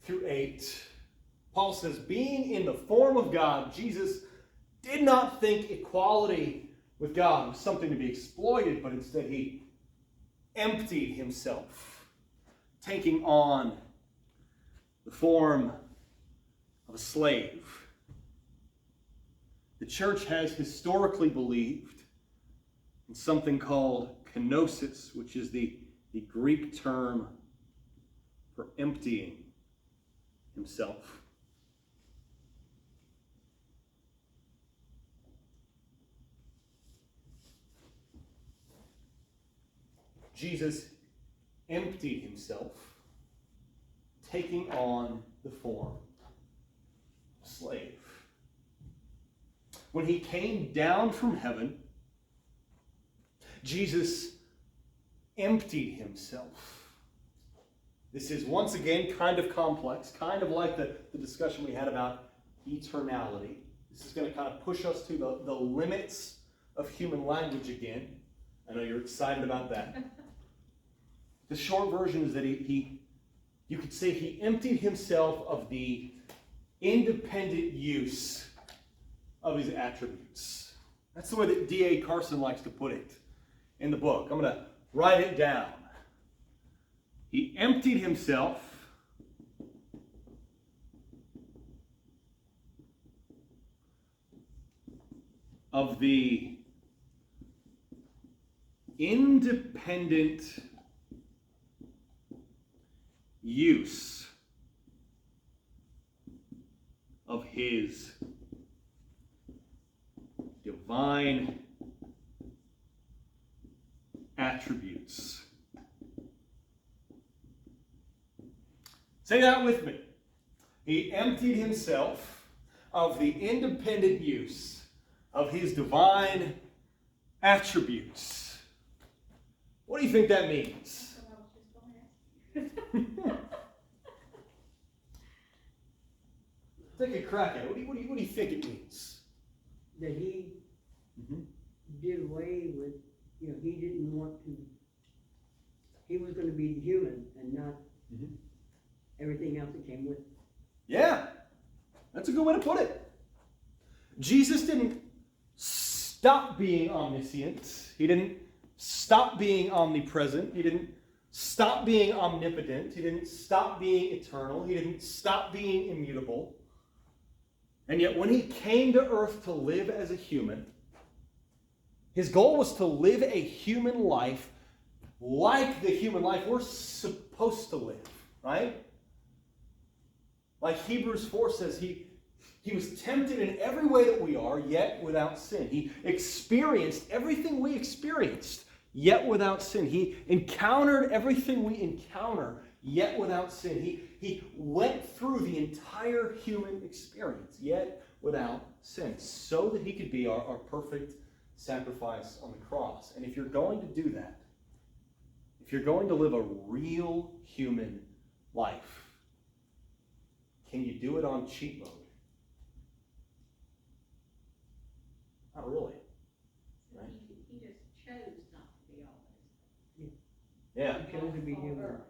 through 8. Paul says, being in the form of God, Jesus did not think equality with God was something to be exploited, but instead he emptied himself, taking on the form of a slave. The church has historically believed in something called kenosis, which is the Greek term for emptying himself. Jesus emptied himself, taking on the form of a slave. When he came down from heaven, Jesus emptied himself. This is once again kind of complex, kind of like the discussion we had about eternality. This is going to kind of push us to the limits of human language again. I know you're excited about that. The short version is that you could say he emptied himself of the independent use of his attributes. That's the way that D.A. Carson likes to put it in the book. I'm going to write it down. He emptied himself of the independent use of his divine attributes. Say that with me. He emptied himself of the independent use of his divine attributes. What do you think that means? That's what I was just gonna ask. Take a crack at it. What do you think it means? That he did away with, he didn't want to, he was going to be human and not everything else that came with it. Yeah, that's a good way to put it. Jesus didn't stop being omniscient. He didn't stop being omnipresent. He didn't stop being omnipotent. He didn't stop being eternal. He didn't stop being immutable. And yet when he came to earth to live as a human, his goal was to live a human life like the human life we're supposed to live, right? Like Hebrews 4 says, he was tempted in every way that we are, yet without sin. He experienced everything we experienced, yet without sin. He encountered everything we encounter, yet without sin. He went through the entire human experience, yet without sin, so that he could be our perfect sacrifice on the cross. And if you're going to do that, if you're going to live a real human life, can you do it on cheat mode? Not really. Right? He just chose not to be all this. Yeah. He chose to be human.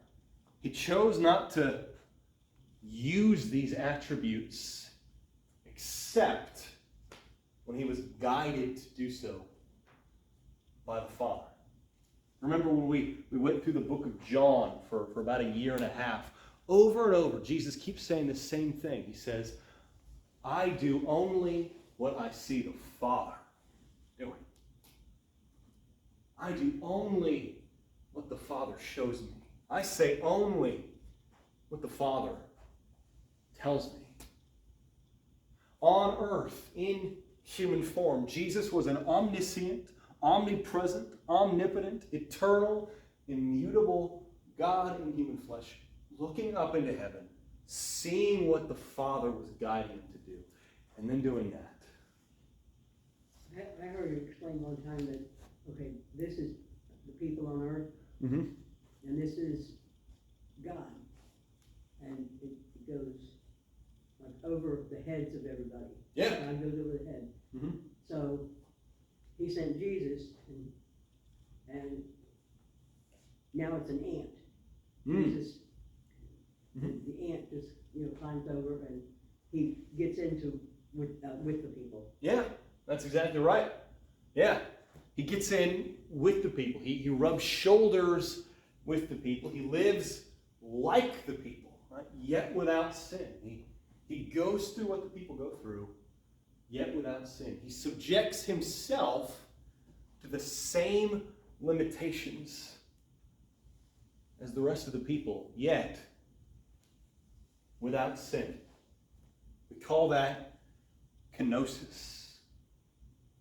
He chose not to use these attributes except when he was guided to do so by the Father. Remember when we went through the book of John for about a year and a half, over and over, Jesus keeps saying the same thing. He says, I do only what I see the Father doing. I do only what the Father shows me. I say only what the Father tells me. On earth, in human form, Jesus was an omniscient, omnipresent, omnipotent, eternal, immutable God in human flesh, looking up into heaven, seeing what the Father was guiding him to do, and then doing that. I heard you explain one time that, okay, this is the people on earth, and this is God. And it goes like over the heads of everybody. Yeah. God goes over the head. So he sent Jesus, and now it's an ant. Jesus, the ant just climbs over and he gets into with the people. Yeah, that's exactly right. Yeah, he gets in with the people. He rubs shoulders with the people. He lives like the people, right? Yet without sin. He goes through what the people go through, yet without sin. He subjects himself to the same limitations as the rest of the people, yet without sin. We call that Kenosis.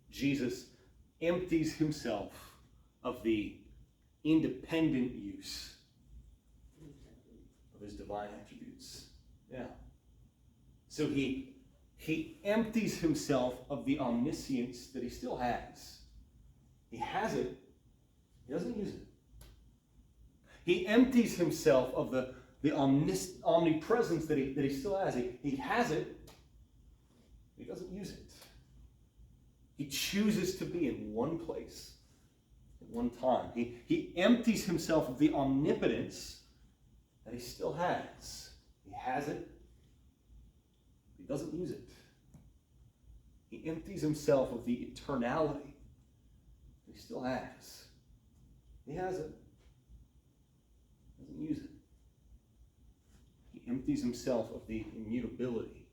Jesus empties himself of the independent use of his divine attributes. Yeah. So he empties himself of the omniscience that he still has. He has it. He doesn't use it. He empties himself of the omnipresence that he still has. He has it. He doesn't use it. He chooses to be in one place at one time. He empties himself of the omnipotence that he still has. He has it. He doesn't use it. He empties himself of the eternality that he still has. He has it. Doesn't use it. He empties himself of the immutability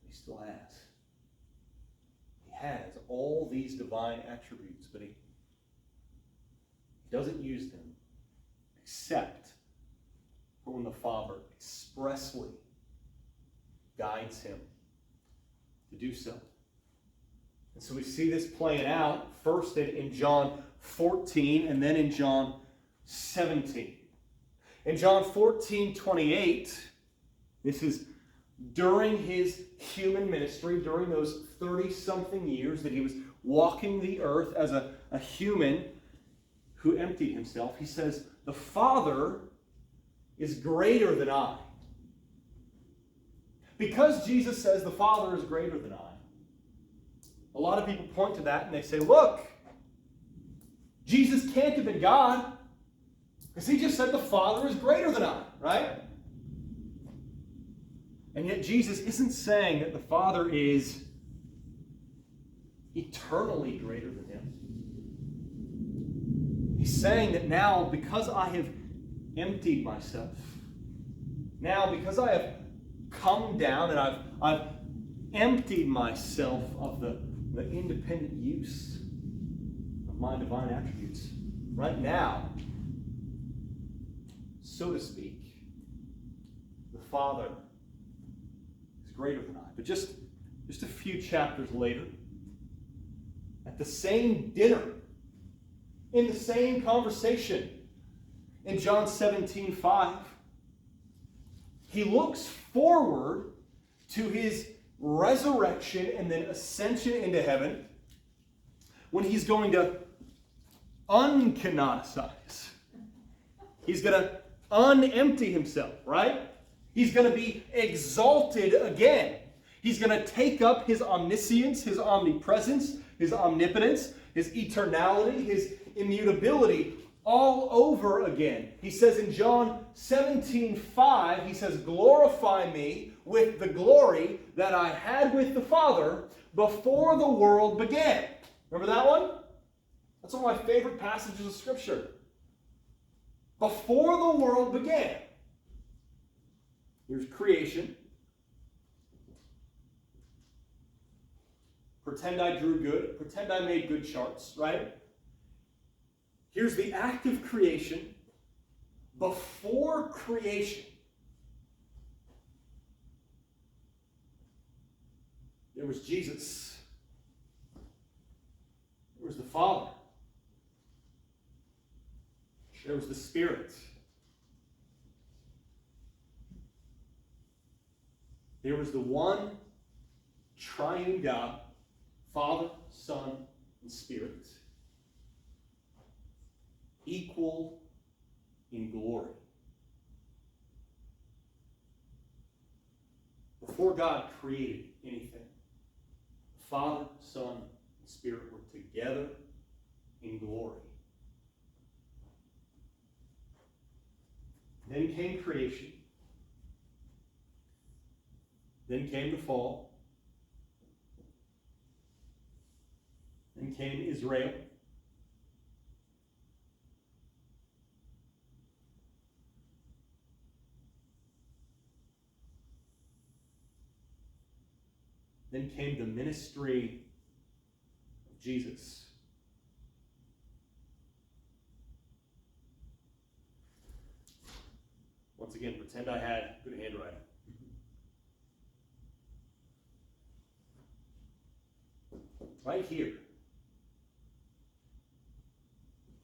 that he still has. He has all these divine attributes, but he doesn't use them except for when the Father expressly guides him to do so. And so we see this playing out first in John 14 and then in John 17. In John 14:28, this is during his human ministry, during those 30-something years that he was walking the earth as a human who emptied himself. He says, the Father is greater than I. Because Jesus says the Father is greater than I, a lot of people point to that and they say, look, Jesus can't have been God because he just said the Father is greater than I, right? And yet Jesus isn't saying that the Father is eternally greater than him. He's saying that now, because I have emptied myself, now because I have come down and I've emptied myself of the independent use of my divine attributes, right now, so to speak, the Father is greater than I. But just a few chapters later, at the same dinner, in the same conversation, in John 17:5, he looks forward to his resurrection and then ascension into heaven, when he's going to uncanonicize. He's going to unempty himself, right? He's going to be exalted again. He's going to take up his omniscience, his omnipresence, his omnipotence, his eternality, his immutability all over again. He says in John 17:5, he says, glorify me with the glory that I had with the Father before the world began. Remember that one? That's one of my favorite passages of Scripture. Before the world began. Here's creation. Pretend I drew good. Pretend I made good charts, right? Here's the act of creation. Before creation, there was Jesus. There was the Father. There was the Spirit. There was the one triune God, Father, Son, and Spirit, equal in glory. Before God created anything, Father, Son, and Spirit were together in glory. Then came creation. Then came the fall. Then came Israel. Then came the ministry of Jesus. Once again, pretend I had good handwriting. Right here.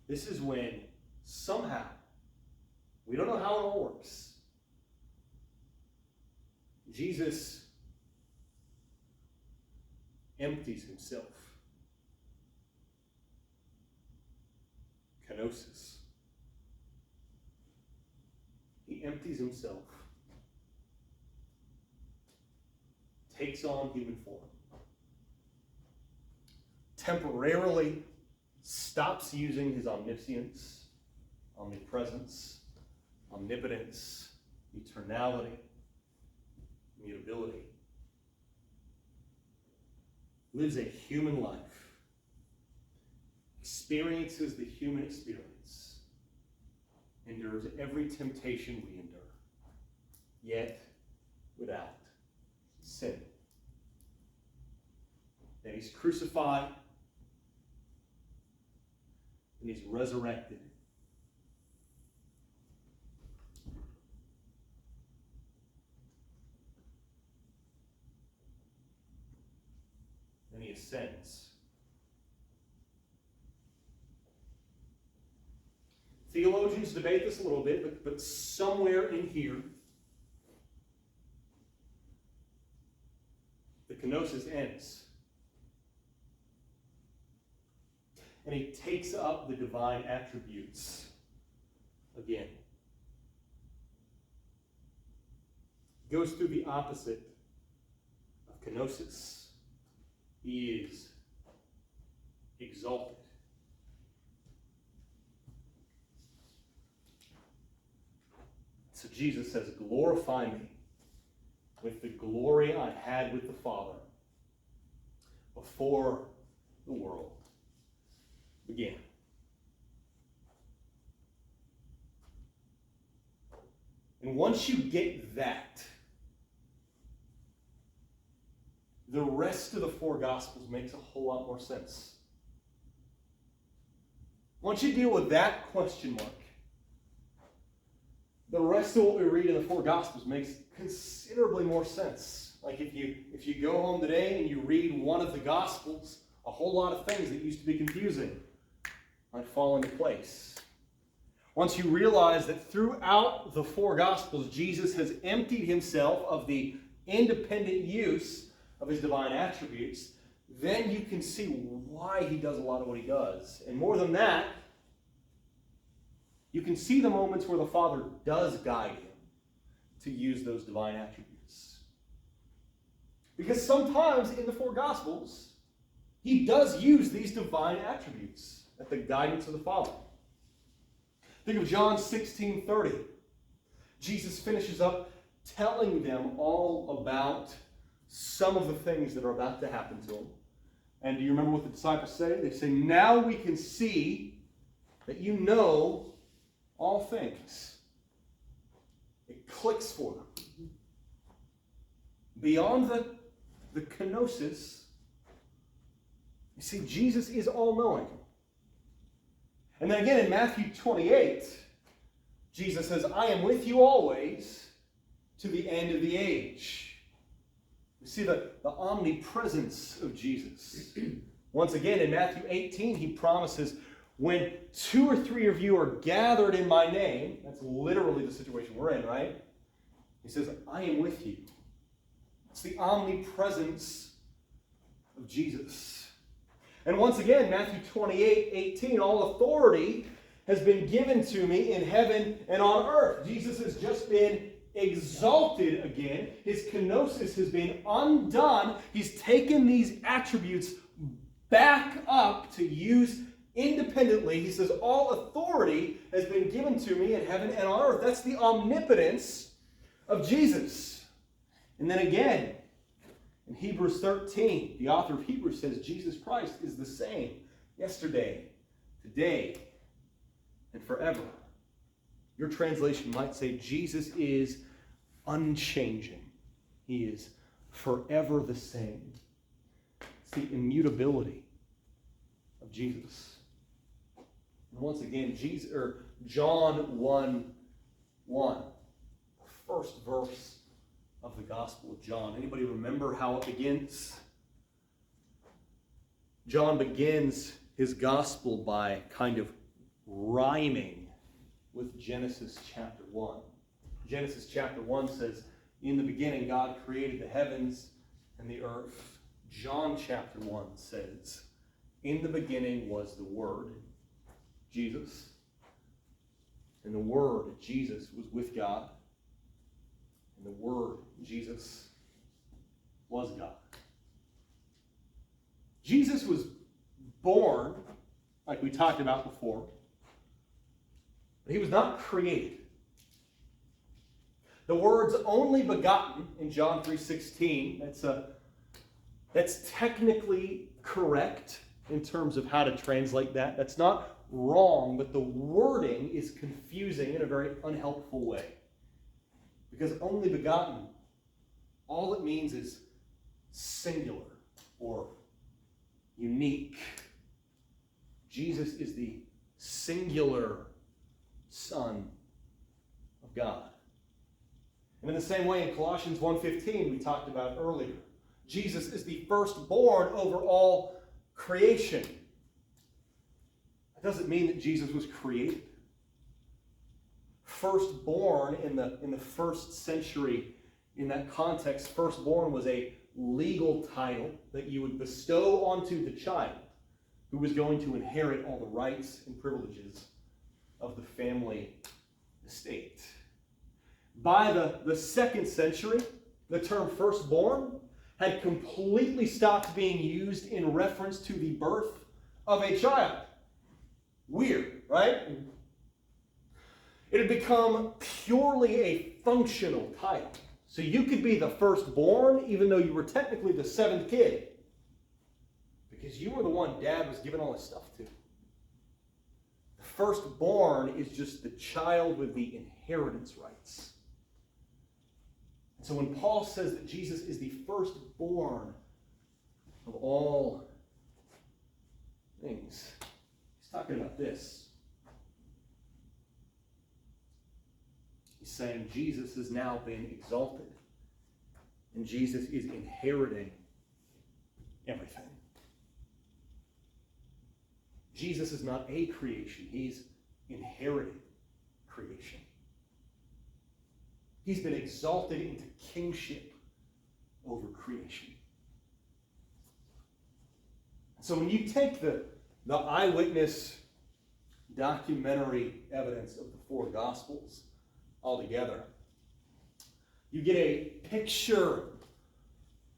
This is when somehow, we don't know how it all works, Jesus empties himself. Kenosis. He empties himself, takes on human form, temporarily stops using his omniscience, omnipresence, omnipotence, eternality, immutability, lives a human life, experiences the human experience, endures every temptation we endure, yet without sin. Then he's crucified, and he's resurrected. Then he ascends. Theologians debate this a little bit, but somewhere in here, the kenosis ends. and he takes up the divine attributes again. Goes through the opposite of kenosis. He is exalted. So Jesus says, glorify me with the glory I had with the Father before the world began. And once you get that, the rest of the four Gospels makes a whole lot more sense. Once you deal with that question mark, the rest of what we read in the four Gospels makes considerably more sense. Like if you go home today and you read one of the Gospels, a whole lot of things that used to be confusing might fall into place. Once you realize that throughout the four Gospels, Jesus has emptied himself of the independent use of his divine attributes, then you can see why he does a lot of what he does. And more than that, you can see the moments where the Father does guide him to use those divine attributes. Because sometimes in the four Gospels, he does use these divine attributes at the guidance of the Father. Think of John 16:30. Jesus finishes up telling them all about some of the things that are about to happen to him. And do you remember what the disciples say? They say, now we can see that you know all things. It clicks for them. Beyond the kenosis, you see, Jesus is all-knowing. And then again in Matthew 28, Jesus says, I am with you always to the end of the age. We see the omnipresence of Jesus. Once again, in Matthew 18, he promises, when 2 or 3 of you are gathered in my name, that's literally the situation we're in, right? He says, I am with you. It's the omnipresence of Jesus. And once again, Matthew 28:18, all authority has been given to me in heaven and on earth. Jesus has just been exalted again. His kenosis has been undone. He's taken these attributes back up to use independently. He says, all authority has been given to me in heaven and on earth. That's the omnipotence of Jesus. And then again, in Hebrews 13, the author of Hebrews says Jesus Christ is the same yesterday, today, and forever. Your translation might say Jesus is unchanging. He is forever the same. It's the immutability of Jesus. And once again, John 1:1, the first verse of the Gospel of John. Anybody remember how it begins? John begins his Gospel by kind of rhyming with Genesis chapter 1. Genesis chapter 1 says, in the beginning God created the heavens and the earth. John chapter 1 says, in the beginning was the Word, Jesus. And the Word, Jesus, was with God. And the Word, Jesus, was God. Jesus was born, like we talked about before, but he was not created. The words only begotten in John 3:16, that's technically correct in terms of how to translate that. That's not wrong, but the wording is confusing in a very unhelpful way. Because only begotten, all it means is singular or unique. Jesus is the singular Son of God. And in the same way, in Colossians 1:15, we talked about earlier, Jesus is the firstborn over all creation. That doesn't mean that Jesus was created. Firstborn in the first century, in that context, firstborn was a legal title that you would bestow onto the child who was going to inherit all the rights and privileges of the family estate. By the 2nd century, the term firstborn had completely stopped being used in reference to the birth of a child. Weird, right? It had become purely a functional title. So you could be the firstborn even though you were technically the 7th kid. Because you were the one Dad was giving all his stuff to. The firstborn is just the child with the inheritance rights. And so when Paul says that Jesus is the firstborn of all things, he's talking about this. He's saying Jesus has now been exalted, and Jesus is inheriting everything. Jesus is not a creation, he's inherited creation. He's been exalted into kingship over creation. So when you take the eyewitness documentary evidence of the 4 Gospels all together, you get a picture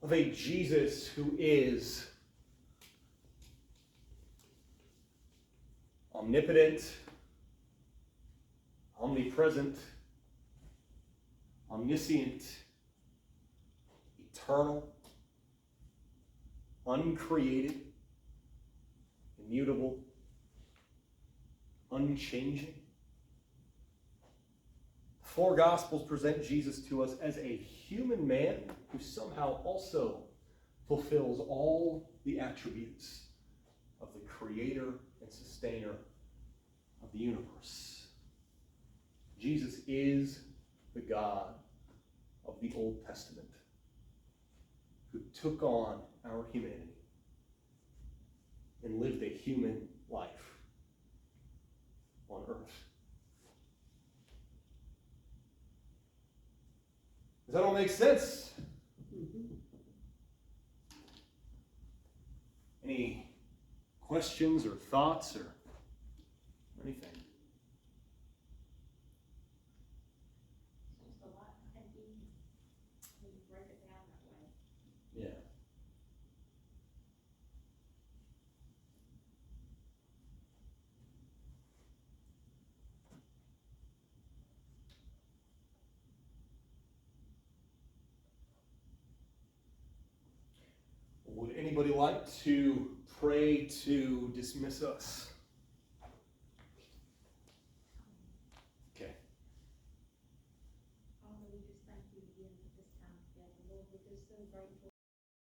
of a Jesus who is omnipotent, omnipresent, omniscient, eternal, uncreated, immutable, unchanging. The 4 Gospels present Jesus to us as a human man who somehow also fulfills all the attributes of the creator and sustainer of the universe. Jesus is the God of the Old Testament who took on our humanity and lived a human life on earth. Does that all make sense? Mm-hmm. Any questions or thoughts or anything? It's just a lot heavy when you break it down that way. Yeah. Would anybody like to pray to dismiss us? Okay. Father, we just thank you again for this time together. Lord, we're just so grateful